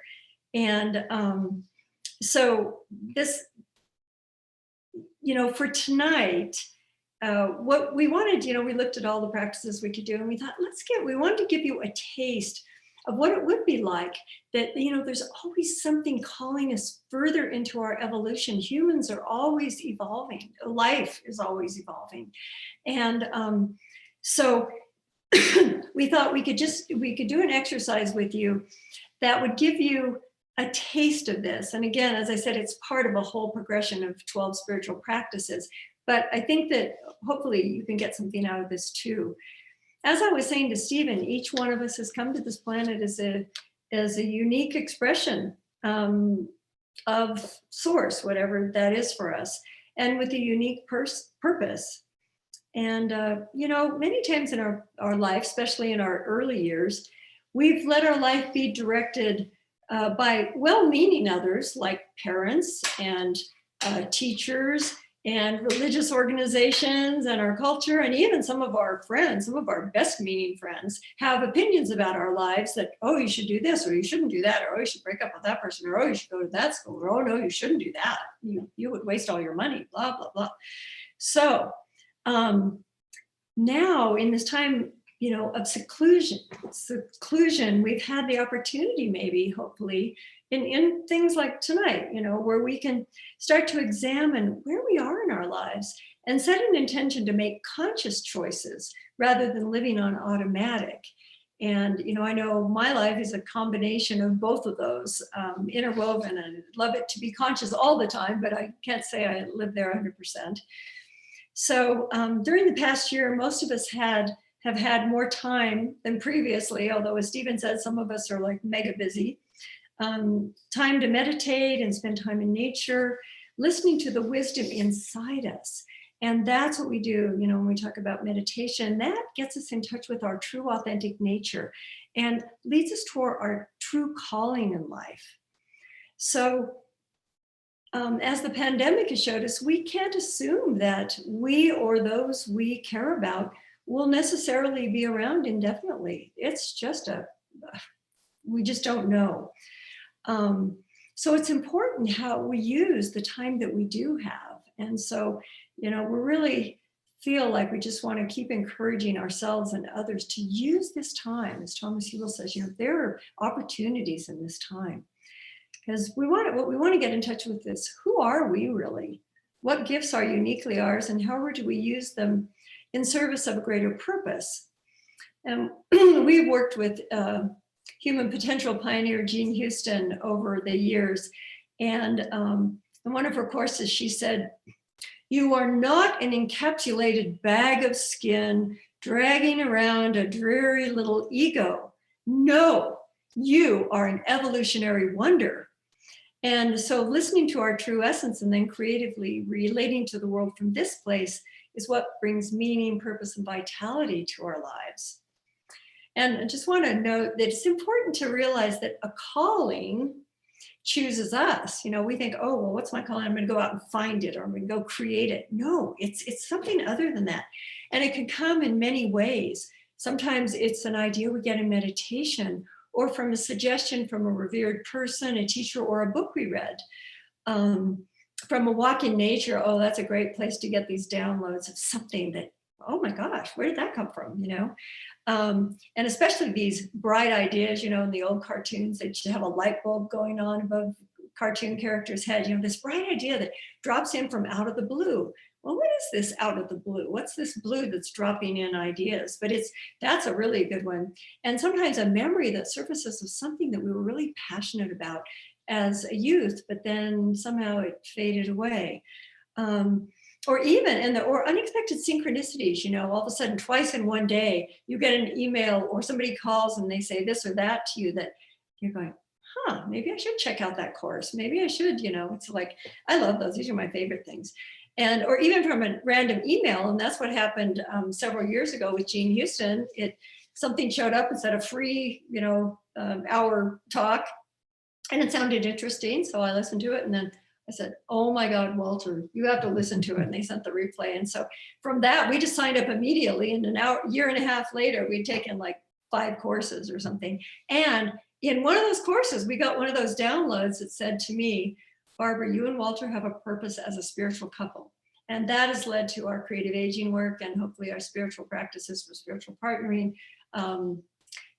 And so this, for tonight, what we wanted, we looked at all the practices we could do, and we thought, we wanted to give you a taste of what it would be like that, there's always something calling us further into our evolution. Humans are always evolving. Life is always evolving. And so we thought we could do an exercise with you that would give you a taste of this. And again, as I said, it's part of a whole progression of 12 spiritual practices. But I think that hopefully you can get something out of this too. As I was saying to Stephen, each one of us has come to this planet as a unique expression of source, whatever that is for us, and with a unique purpose. And, many times in our life, especially in our early years, we've let our life be directed by well-meaning others like parents and teachers and religious organizations and our culture, and even some of our friends, some of our best meaning friends have opinions about our lives that, oh, you should do this, or you shouldn't do that, or oh, you should break up with that person, or oh, you should go to that school, or oh, no, you shouldn't do that. You would waste all your money, blah, blah, blah. So now in this time, of seclusion, we've had the opportunity, maybe, hopefully, in things like tonight, where we can start to examine where we are in our lives and set an intention to make conscious choices rather than living on automatic. And, I know my life is a combination of both of those interwoven, and I'd love it to be conscious all the time, but I can't say I live there 100%. So during the past year, most of us have had more time than previously, although as Stephen said, some of us are like mega busy. Time to meditate and spend time in nature, listening to the wisdom inside us. And that's what we do, when we talk about meditation. That gets us in touch with our true, authentic nature and leads us toward our true calling in life. So as the pandemic has showed us, we can't assume that we or those we care about will necessarily be around indefinitely. It's just we just don't know. So it's important how we use the time that we do have. And so, we really feel like we just want to keep encouraging ourselves and others to use this time. As Thomas Hewell says, there are opportunities in this time. Because what we want to get in touch with is, who are we really? What gifts are uniquely ours, and how do we use them in service of a greater purpose? And we've worked with human potential pioneer Jean Houston over the years. And in one of her courses, she said, "You are not an encapsulated bag of skin dragging around a dreary little ego. No, you are an evolutionary wonder. And so listening to our true essence and then creatively relating to the world from this place is what brings meaning, purpose, and vitality to our lives. And I just want to note that it's important to realize that a calling chooses us. You know, we think, oh, well, what's my calling? I'm going to go out and find it, or I'm going to go create it. No, it's something other than that. And it can come in many ways. Sometimes it's an idea we get in meditation, or from a suggestion from a revered person, a teacher, or a book we read. From a walk in nature, oh, that's a great place to get these downloads of something that, oh my gosh, where did that come from, you know? And especially these bright ideas, you know, in the old cartoons, they just have a light bulb going on above cartoon character's head, you know, this bright idea that drops in from out of the blue. Well, what is this out of the blue? What's this blue that's dropping in ideas? But that's a really good one. And sometimes a memory that surfaces of something that we were really passionate about as a youth, but then somehow it faded away. Or even or unexpected synchronicities, you know, all of a sudden twice in one day, you get an email or somebody calls and they say this or that to you that you're going, huh, maybe I should check out that course. Maybe I should, you know, it's like, I love those. These are my favorite things. And, or even from a random email. And that's what happened several years ago with Jean Houston. Something showed up and said a free, you know, hour talk, and it sounded interesting. So I listened to it, and then I said, oh my God, Walter, you have to listen to it. And they sent the replay. And so from that, we just signed up immediately. And an hour, year and a half later, we'd taken like 5 courses or something. And in one of those courses, we got one of those downloads that said to me, Barbara, you and Walter have a purpose as a spiritual couple. And that has led to our creative aging work and hopefully our spiritual practices for spiritual partnering.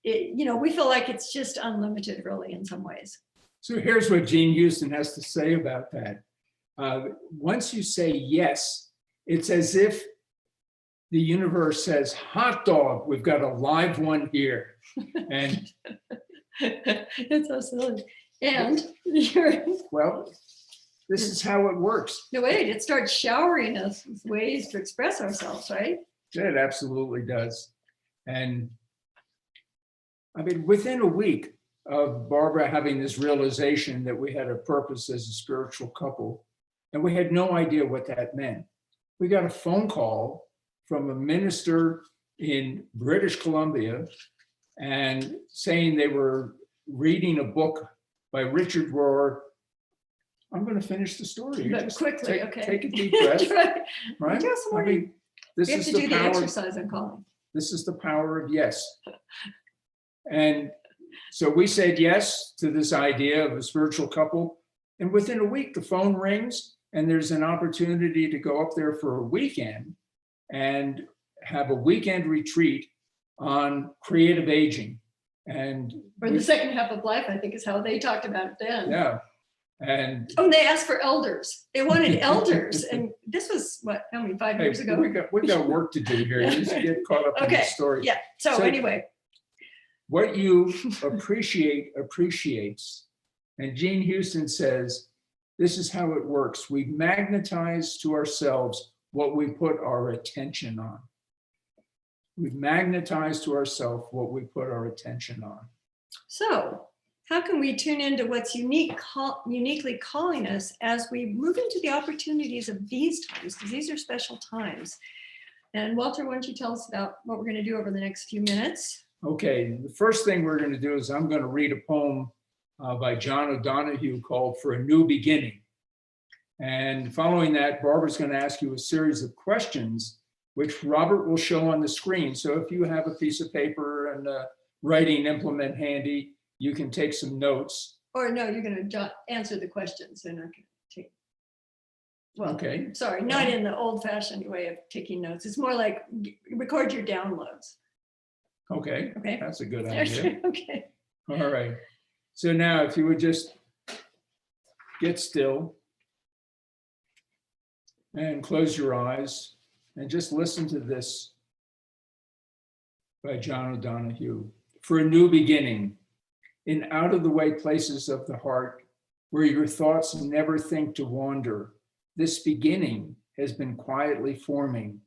You know, we feel like it's just unlimited, really, in some ways. So here's what Jean Houston has to say about that. Once you say yes, it's as if the universe says, hot dog, we've got a live one here. And it's so silly. And well, this is how it works. No, wait, it starts showering us with ways to express ourselves, right? It absolutely does. And I mean, within a week of Barbara having this realization that we had a purpose as a spiritual couple, and we had no idea what that meant, we got a phone call from a minister in British Columbia and saying they were reading a book by Richard Rohr. I'm going to finish the story. But quickly, okay. Take a deep breath. Right? I mean, this we have is to the do the power. exercise on calling. This is the power of yes. And so we said yes to this idea of a spiritual couple. And within a week, the phone rings and there's an opportunity to go up there for a weekend and have a weekend retreat on creative aging. And for the second half of life, I think is how they talked about it then. Yeah. And they asked for elders. They wanted elders. And this was what, how many, 5 years ago? We got work to do here. You just get caught up in the story. Yeah. So anyway. What you appreciates. And Jean Houston says, this is how it works. We magnetize to ourselves what we put our attention on. We magnetize to ourselves what we put our attention on. So how can we tune into what's uniquely calling us as we move into the opportunities of these times, because these are special times. And Walter, why don't you tell us about what we're going to do over the next few minutes? Okay, the first thing we're going to do is I'm going to read a poem by John O'Donohue called For a New Beginning. And following that, Barbara's going to ask you a series of questions, which Robert will show on the screen. So if you have a piece of paper and a writing implement handy, you can take some notes. Or no, you're going to answer the questions. They're not going to take. Well, okay. Sorry, not in the old-fashioned way of taking notes. It's more like record your downloads. Okay. Okay. That's a good idea. Okay. All right. So now if you would just get still and close your eyes and just listen to this by John O'Donohue. For a new beginning, in out-of-the-way places of the heart, where your thoughts never think to wander, this beginning has been quietly forming,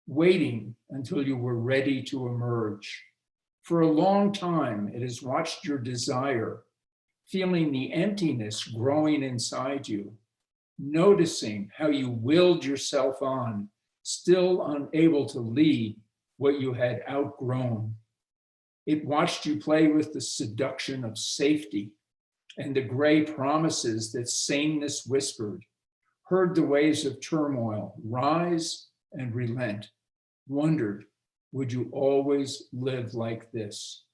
waiting until you were ready to emerge. For a long time, it has watched your desire, feeling the emptiness growing inside you, noticing how you willed yourself on, still unable to lead what you had outgrown. It watched you play with the seduction of safety and the gray promises that sameness whispered, heard the waves of turmoil rise and relent, wondered, would you always live like this?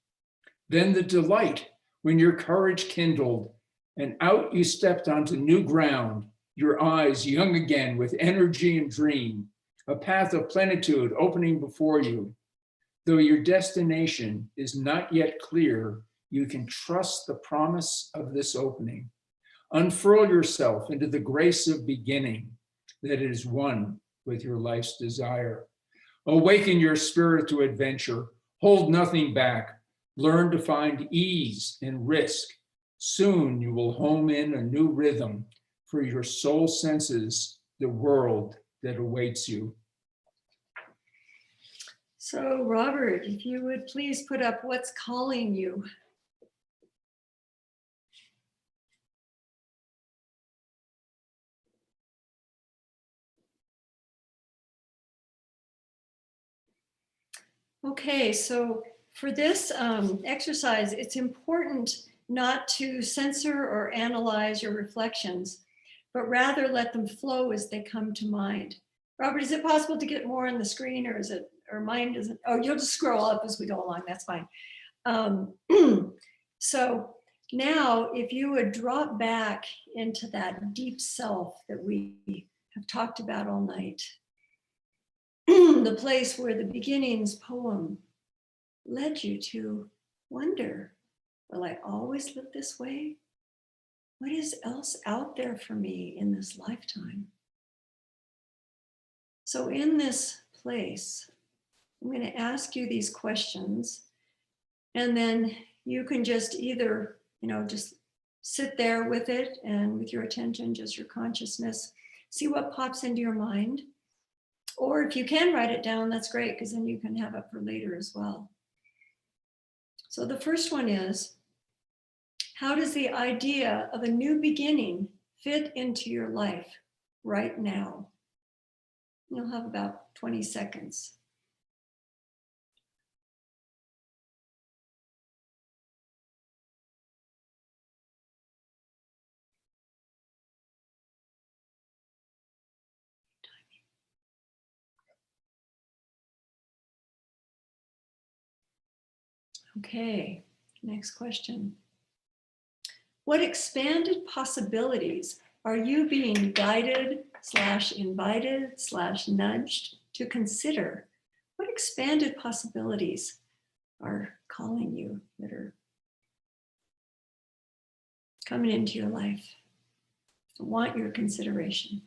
Then the delight when your courage kindled and out you stepped onto new ground, your eyes young again with energy and dream, a path of plenitude opening before you. Though your destination is not yet clear, you can trust the promise of this opening. Unfurl yourself into the grace of beginning that is one with your life's desire. Awaken your spirit to adventure. Hold nothing back. Learn to find ease and risk. Soon you will home in a new rhythm for your soul senses the world that awaits you. So Robert, if you would please put up what's calling you. Okay, so for this exercise, it's important not to censor or analyze your reflections, but rather let them flow as they come to mind. Robert, is it possible to get more on the screen, or is it, or mine doesn't? Oh, you'll just scroll up as we go along, that's fine. So now if you would drop back into that deep self that we have talked about all night, the place where the beginnings poem led you to wonder, will I always live this way? What is else out there for me in this lifetime? So in this place, I'm going to ask you these questions, and then you can just either, just sit there with it and with your attention, just your consciousness, see what pops into your mind. Or if you can write it down, that's great, because then you can have it for later as well. So the first one is, how does the idea of a new beginning fit into your life right now? You'll have about 20 seconds. Okay, next question. What expanded possibilities are you being guided / invited / nudged to consider? What expanded possibilities are calling you, that are coming into your life, want your consideration?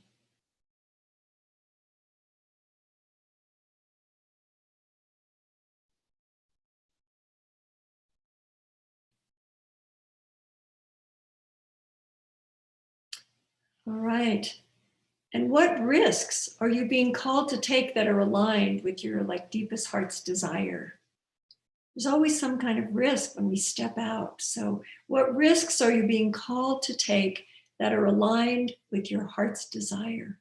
All right. And what risks are you being called to take that are aligned with your deepest heart's desire? There's always some kind of risk when we step out. So what risks are you being called to take that are aligned with your heart's desire?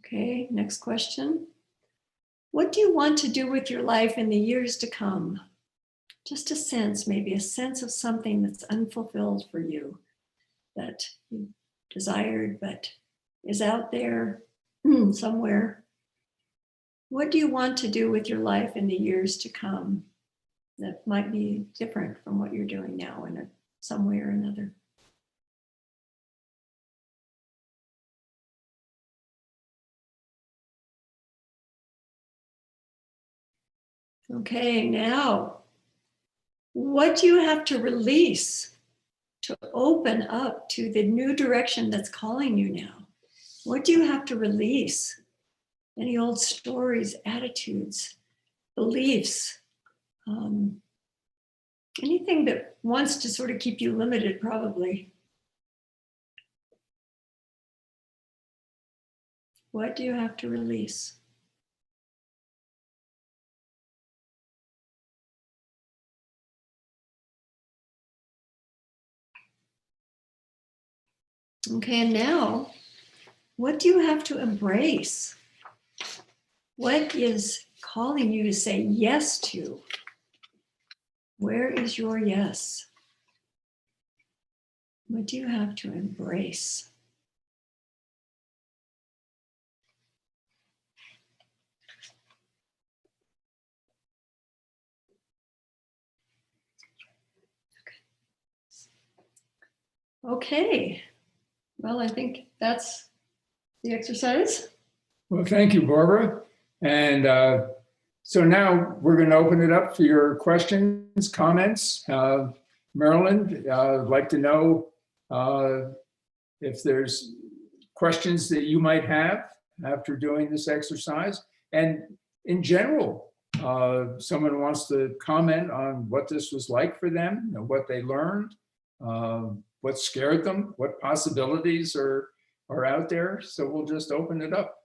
Okay, next question. What do you want to do with your life in the years to come? Just a sense, maybe a sense of something that's unfulfilled for you, that you desired but is out there somewhere. What do you want to do with your life in the years to come that might be different from what you're doing now in some way or another? Okay, now, what do you have to release to open up to the new direction that's calling you now? What do you have to release? Any old stories, attitudes, beliefs, anything that wants to sort of keep you limited, probably. What do you have to release? Okay, and now, what do you have to embrace? What is calling you to say yes to? Where is your yes? What do you have to embrace? Okay. Well, I think that's the exercise. Well, thank you, Barbara. And so now we're going to open it up for your questions, comments. Marilyn, I'd like to know if there's questions that you might have after doing this exercise. And in general, someone wants to comment on what this was like for them, you know, what they learned, what scared them, what possibilities are out there. So we'll just open it up.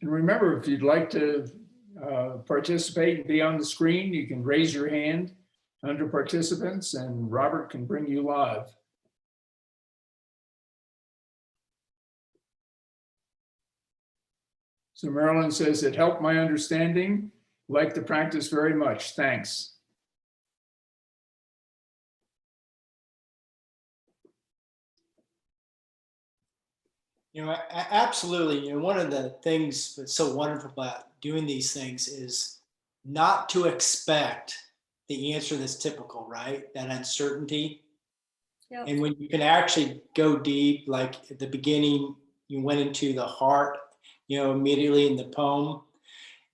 And remember, if you'd like to participate and be on the screen, you can raise your hand under participants and Robert can bring you live. So Marilyn says, it helped my understanding. Like the practice very much. Thanks. You know, absolutely. You know, one of the things that's so wonderful about doing these things is not to expect the answer that's typical, right? That uncertainty. Yep. And when you can actually go deep, like at the beginning, you went into the heart, you know, immediately in the poem,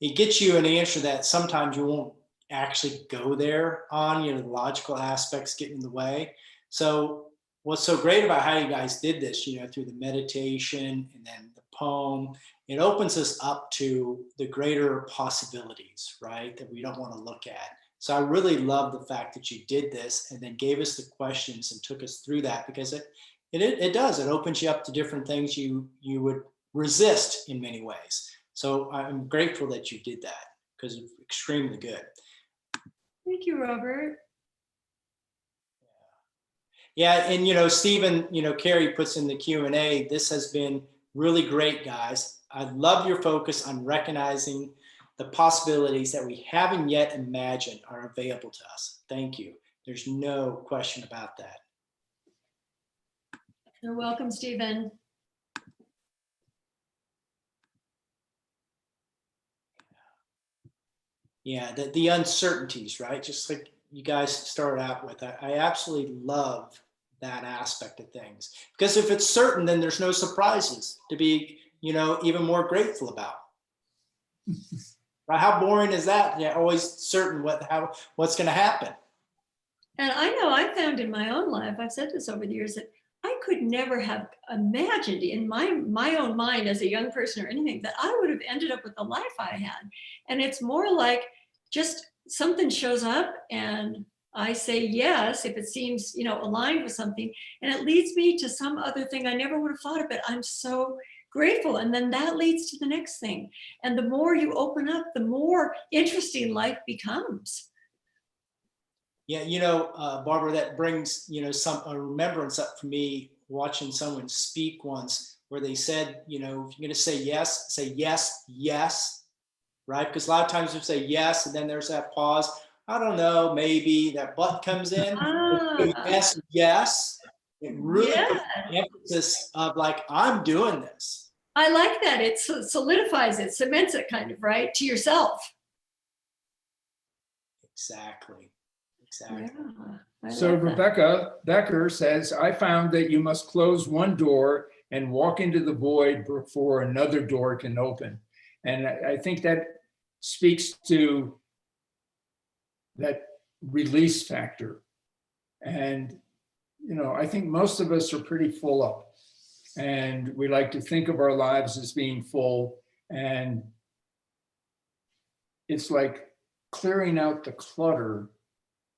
it gets you an answer that sometimes you won't actually go there on, you know, the logical aspects get in the way. So what's so great about how you guys did this, you know, through the meditation and then the poem, it opens us up to the greater possibilities, right? That we don't want to look at. So I really love the fact that you did this and then gave us the questions and took us through that, because it does, it opens you up to different things you would resist in many ways. So I'm grateful that you did that because it's extremely good. Thank you, Robert. Yeah, and you know, Stephen, you know, Carrie puts in the Q&A, this has been really great, guys. I love your focus on recognizing the possibilities that we haven't yet imagined are available to us. Thank you. There's no question about that. You're welcome, Stephen. Yeah, the uncertainties, right? Just like you guys started out with, I absolutely love that aspect of things. Because if it's certain, then there's no surprises to be, you know, even more grateful about. Right? How boring is that? Yeah, always certain what's going to happen. And I know I found in my own life, I've said this over the years, that I could never have imagined in my own mind as a young person or anything that I would have ended up with the life I had. And it's more like just something shows up and I say yes if it seems, you know, aligned with something, and it leads me to some other thing I never would have thought of, but I'm so grateful. And then that leads to the next thing. And the more you open up, the more interesting life becomes. Yeah, you know, Barbara, that brings, you know, a remembrance up for me watching someone speak once where they said, you know, if you're going to say yes, yes, right? Because a lot of times you say yes, and then there's that pause. I don't know, maybe that but comes in. Yes, yes. It really puts the emphasis of like, I'm doing this. I like that. It solidifies it, cements it kind of, right? To yourself. Exactly. Exactly. Yeah, So Rebecca Becker says, I found that you must close one door and walk into the void before another door can open. And I think that speaks to that release factor. And, you know, I think most of us are pretty full up, and we like to think of our lives as being full. And it's like clearing out the clutter,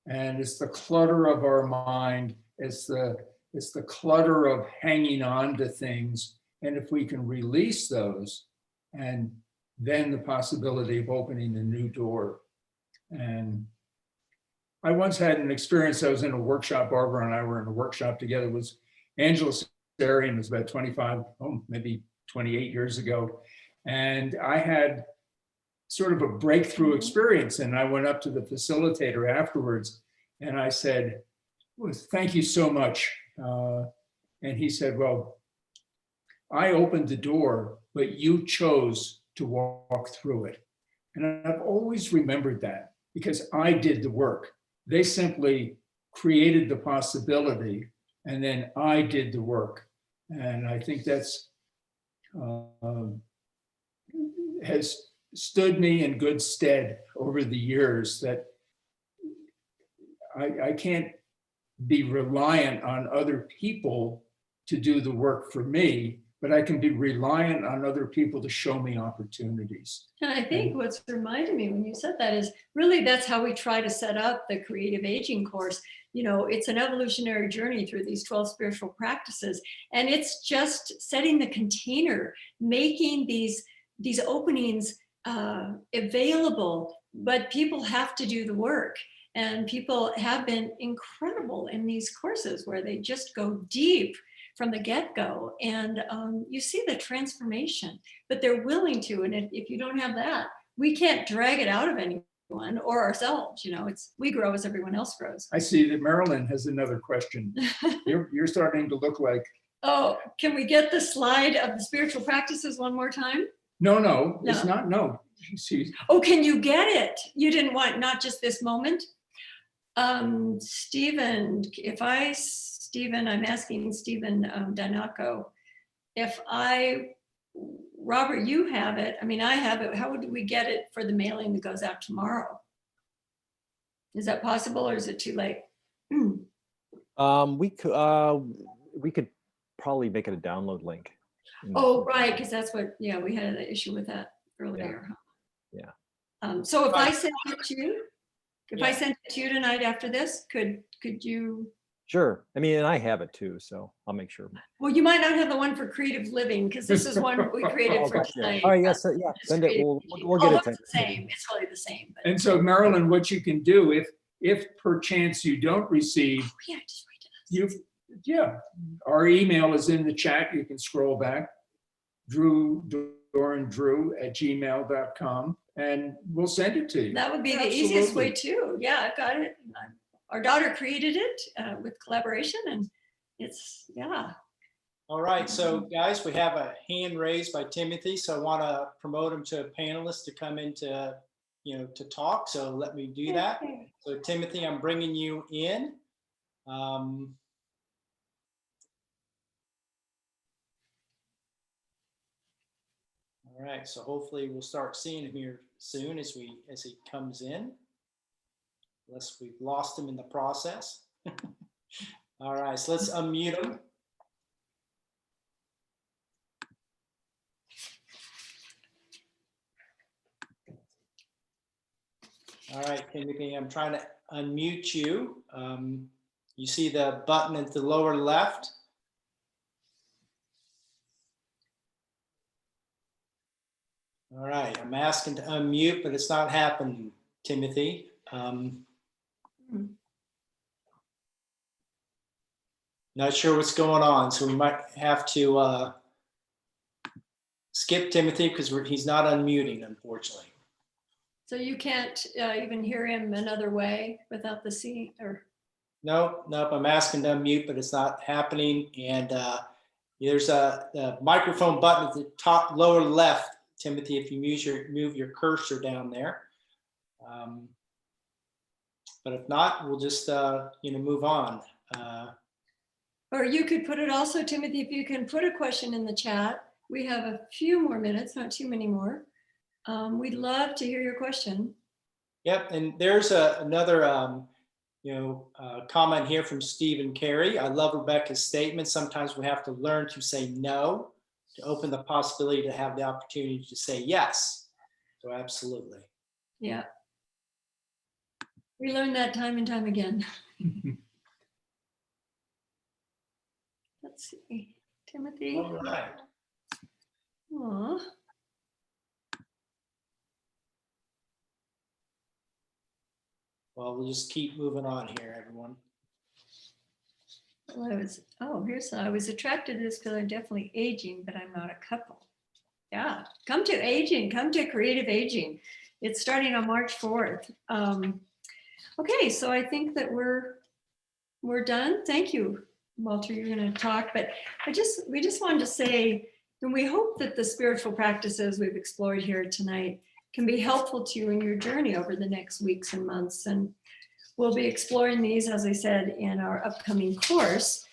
and it's the clutter of our mind. It's the clutter of hanging on to things. And if we can release those, and then the possibility of opening a new door. And I once had an experience. I was in a workshop, Barbara and I were in a workshop together. It was Angela Sarian, was about 25, maybe 28 years ago. And I had sort of a breakthrough experience. And I went up to the facilitator afterwards and I said, well, thank you so much. And he said, well, I opened the door, but you chose to walk through it. And I've always remembered that, because I did the work. They simply created the possibility, and then I did the work. And I think that's has stood me in good stead over the years, that I can't be reliant on other people to do the work for me, but I can be reliant on other people to show me opportunities. And I think what's reminded me when you said that is really that's how we try to set up the creative aging course. You know, it's an evolutionary journey through these 12 spiritual practices. And it's just setting the container, making these openings available, but people have to do the work. And people have been incredible in these courses where they just go deep from the get-go, and you see the transformation, but they're willing to. And if you don't have that, we can't drag it out of anyone or ourselves. You know, we grow as everyone else grows. I see that Marilyn has another question. You're starting to look like. Oh, can we get the slide of the spiritual practices one more time? No, it's not. No. Oh, can you get it? You didn't want not just this moment? Stephen, I'm asking Stephen Danako, Robert, you have it. I mean, I have it. How would we get it for the mailing that goes out tomorrow? Is that possible, or is it too late? We could probably make it a download link. Oh, right, because that's what, yeah, we had an issue with that earlier. Yeah. So if I send it to you, I send it to you tonight after this, could you? Sure. I mean, and I have it too, so I'll make sure. Well, you might not have the one for creative living, because this is one we created for tonight. Oh, yes, yeah. Send it. We'll get it. It's the same. It's really the same. But... And so, Marilyn, what you can do if perchance you don't receive, just write to us. Our email is in the chat. You can scroll back. dorandrew@gmail.com, and we'll send it to you. That would be the easiest way too. Yeah, I've got it. Our daughter created it with collaboration, and it's, yeah. All right, so guys, we have a hand raised by Timothy, so I want to promote him to a panelist to come in to talk. So let me do that. So Timothy, I'm bringing you in. All right, so hopefully we'll start seeing him here soon as he comes in, unless we've lost him in the process. All right, so let's unmute him. All right, Timothy, I'm trying to unmute you. You see the button at the lower left? All right, I'm asking to unmute, but it's not happening, Timothy. Not sure what's going on, so we might have to skip Timothy because he's not unmuting, unfortunately. So you can't even hear him another way without the C, or? Nope, I'm asking to unmute, but it's not happening. And there's a microphone button at the top lower left, Timothy, if you move your cursor down there. But if not, we'll just move on. Or you could put it also, Timothy, if you can put a question in the chat. We have a few more minutes, not too many more. We'd love to hear your question. Yep, and there's another comment here from Stephen Carey. I love Rebecca's statement. Sometimes we have to learn to say no to open the possibility to have the opportunity to say yes. So absolutely. Yeah. We learn that time and time again. Let's see, Timothy. All right. Aw. Well, we'll just keep moving on here, everyone. Well, I was attracted to this because I'm definitely aging, but I'm not a couple. Yeah, come to creative aging. It's starting on March 4th. Okay, so I think that we're done. Thank you, Walter. You're going to talk, but we just wanted to say, and we hope that the spiritual practices we've explored here tonight can be helpful to you in your journey over the next weeks and months. And we'll be exploring these, as I said, in our upcoming course.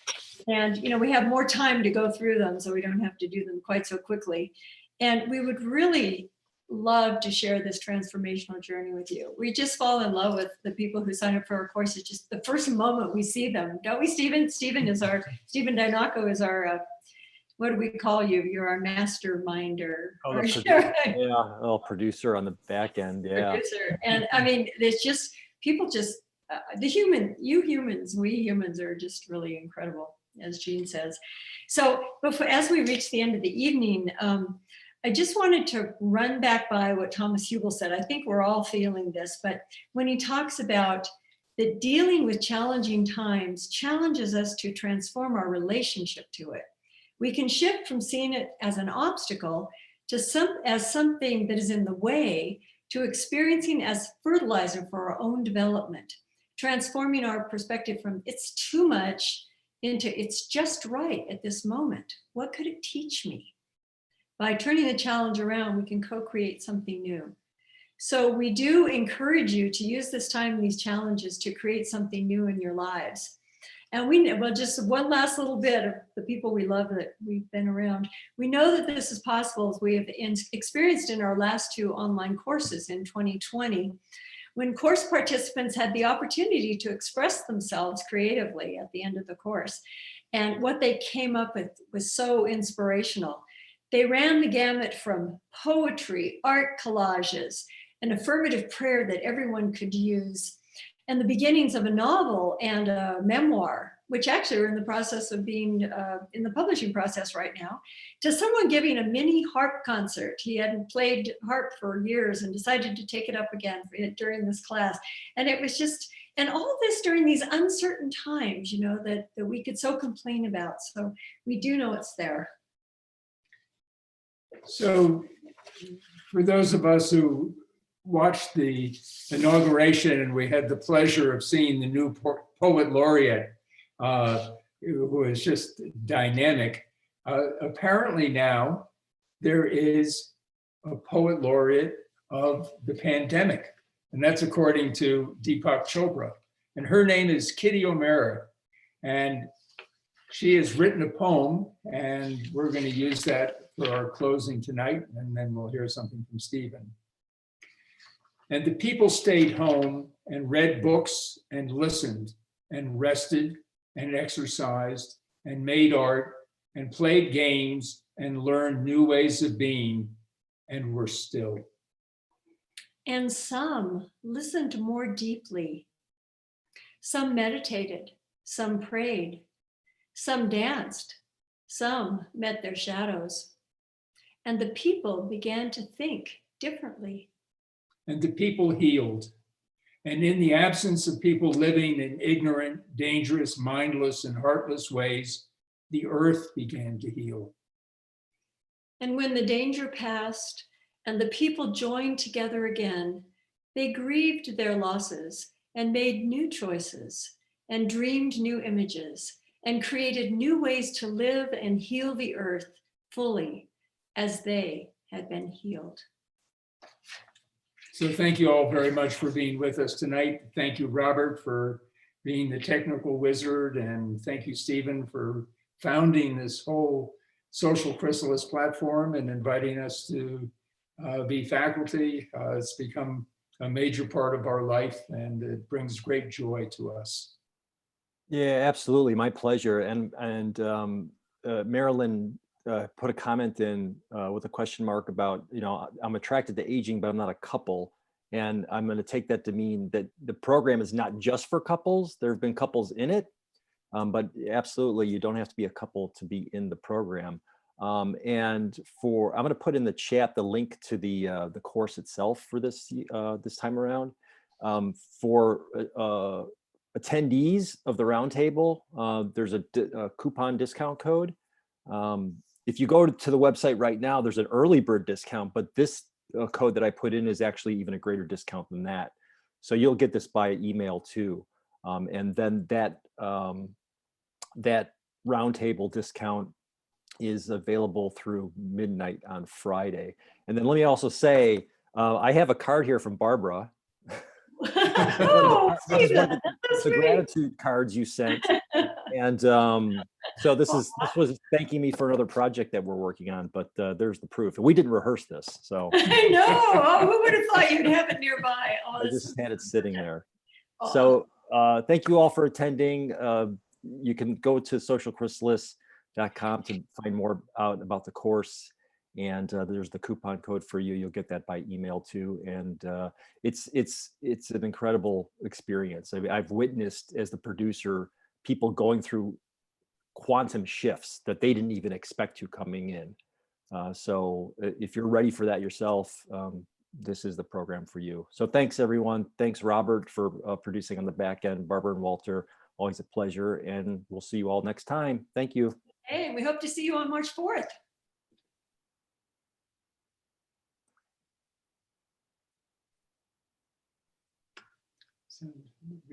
And, we have more time to go through them, so we don't have to do them quite so quickly. And we would really love to share this transformational journey with you. We just fall in love with the people who sign up for our courses just the first moment we see them. Don't we, Stephen? Stephen Dinoco is our, what do we call you? You're our masterminder. Oh, yeah, little producer on the back end. Yeah. Producer. And I mean, there's just, people just, we humans are just really incredible, as Jean says. So as we reach the end of the evening, I just wanted to run back by what Thomas Hubel said. I think we're all feeling this, but when he talks about that dealing with challenging times challenges us to transform our relationship to it. We can shift from seeing it as an obstacle to as something that is in the way, to experiencing as fertilizer for our own development, transforming our perspective from it's too much into it's just right at this moment. What could it teach me? By turning the challenge around, we can co-create something new. So we do encourage you to use this time, these challenges, to create something new in your lives. And just one last little bit of the people we love that we've been around. We know that this is possible, as we have experienced in our last 2 online courses in 2020, when course participants had the opportunity to express themselves creatively at the end of the course. And what they came up with was so inspirational. They ran the gamut from poetry, art collages, an affirmative prayer that everyone could use, and the beginnings of a novel and a memoir, which actually are in the process of being in the publishing process right now, to someone giving a mini harp concert. He hadn't played harp for years and decided to take it up again during this class. And it was just, and all this during these uncertain times, that we could so complain about. So we do know it's there. So for those of us who watched the inauguration, and we had the pleasure of seeing the new poet laureate, who is just dynamic. Apparently now there is a poet laureate of the pandemic, and that's according to Deepak Chopra. And her name is Kitty O'Mara, and she has written a poem, and we're going to use that for our closing tonight, and then we'll hear something from Stephen. And the people stayed home and read books and listened and rested and exercised and made art and played games and learned new ways of being and were still. And some listened more deeply. Some meditated, some prayed, some danced, some met their shadows. And the people began to think differently. And the people healed. And in the absence of people living in ignorant, dangerous, mindless, and heartless ways, the earth began to heal. And when the danger passed and the people joined together again, they grieved their losses and made new choices and dreamed new images and created new ways to live and heal the earth fully as they had been healed. So thank you all very much for being with us tonight. Thank you, Robert, for being the technical wizard. And thank you, Stephen, for founding this whole Social Chrysalis platform and inviting us to be faculty. It's become a major part of our life, and it brings great joy to us. Yeah, absolutely. My pleasure. And Marilyn put a comment in with a question mark about, I'm attracted to aging, but I'm not a couple. And I'm going to take that to mean that the program is not just for couples. There have been couples in it, but absolutely, you don't have to be a couple to be in the program. And I'm going to put in the chat the link to the course itself for this time around. For attendees of the Roundtable, there's a coupon discount code. If you go to the website right now, there's an early bird discount, but this code that I put in is actually even a greater discount than that. So you'll get this by email too. And then that Roundtable discount is available through midnight on Friday. And then let me also say, I have a card here from Barbara. Oh, Stephen, that's the sweet. gratitude cards you sent. And so this was thanking me for another project that we're working on, but there's the proof. And we didn't rehearse this, so. I know. Oh, who would have thought you'd have it nearby? Oh, I just had it sitting there. Oh. So thank you all for attending. You can go to socialchrysalis.com to find more out about the course. And there's the coupon code for you. You'll get that by email too. And it's an incredible experience. I mean, I've witnessed as the producer, people going through quantum shifts that they didn't even expect to coming in. So if you're ready for that yourself, this is the program for you. So thanks everyone. Thanks Robert for producing on the back end. Barbara and Walter, always a pleasure. And we'll see you all next time. Thank you. Hey, we hope to see you on March 4th.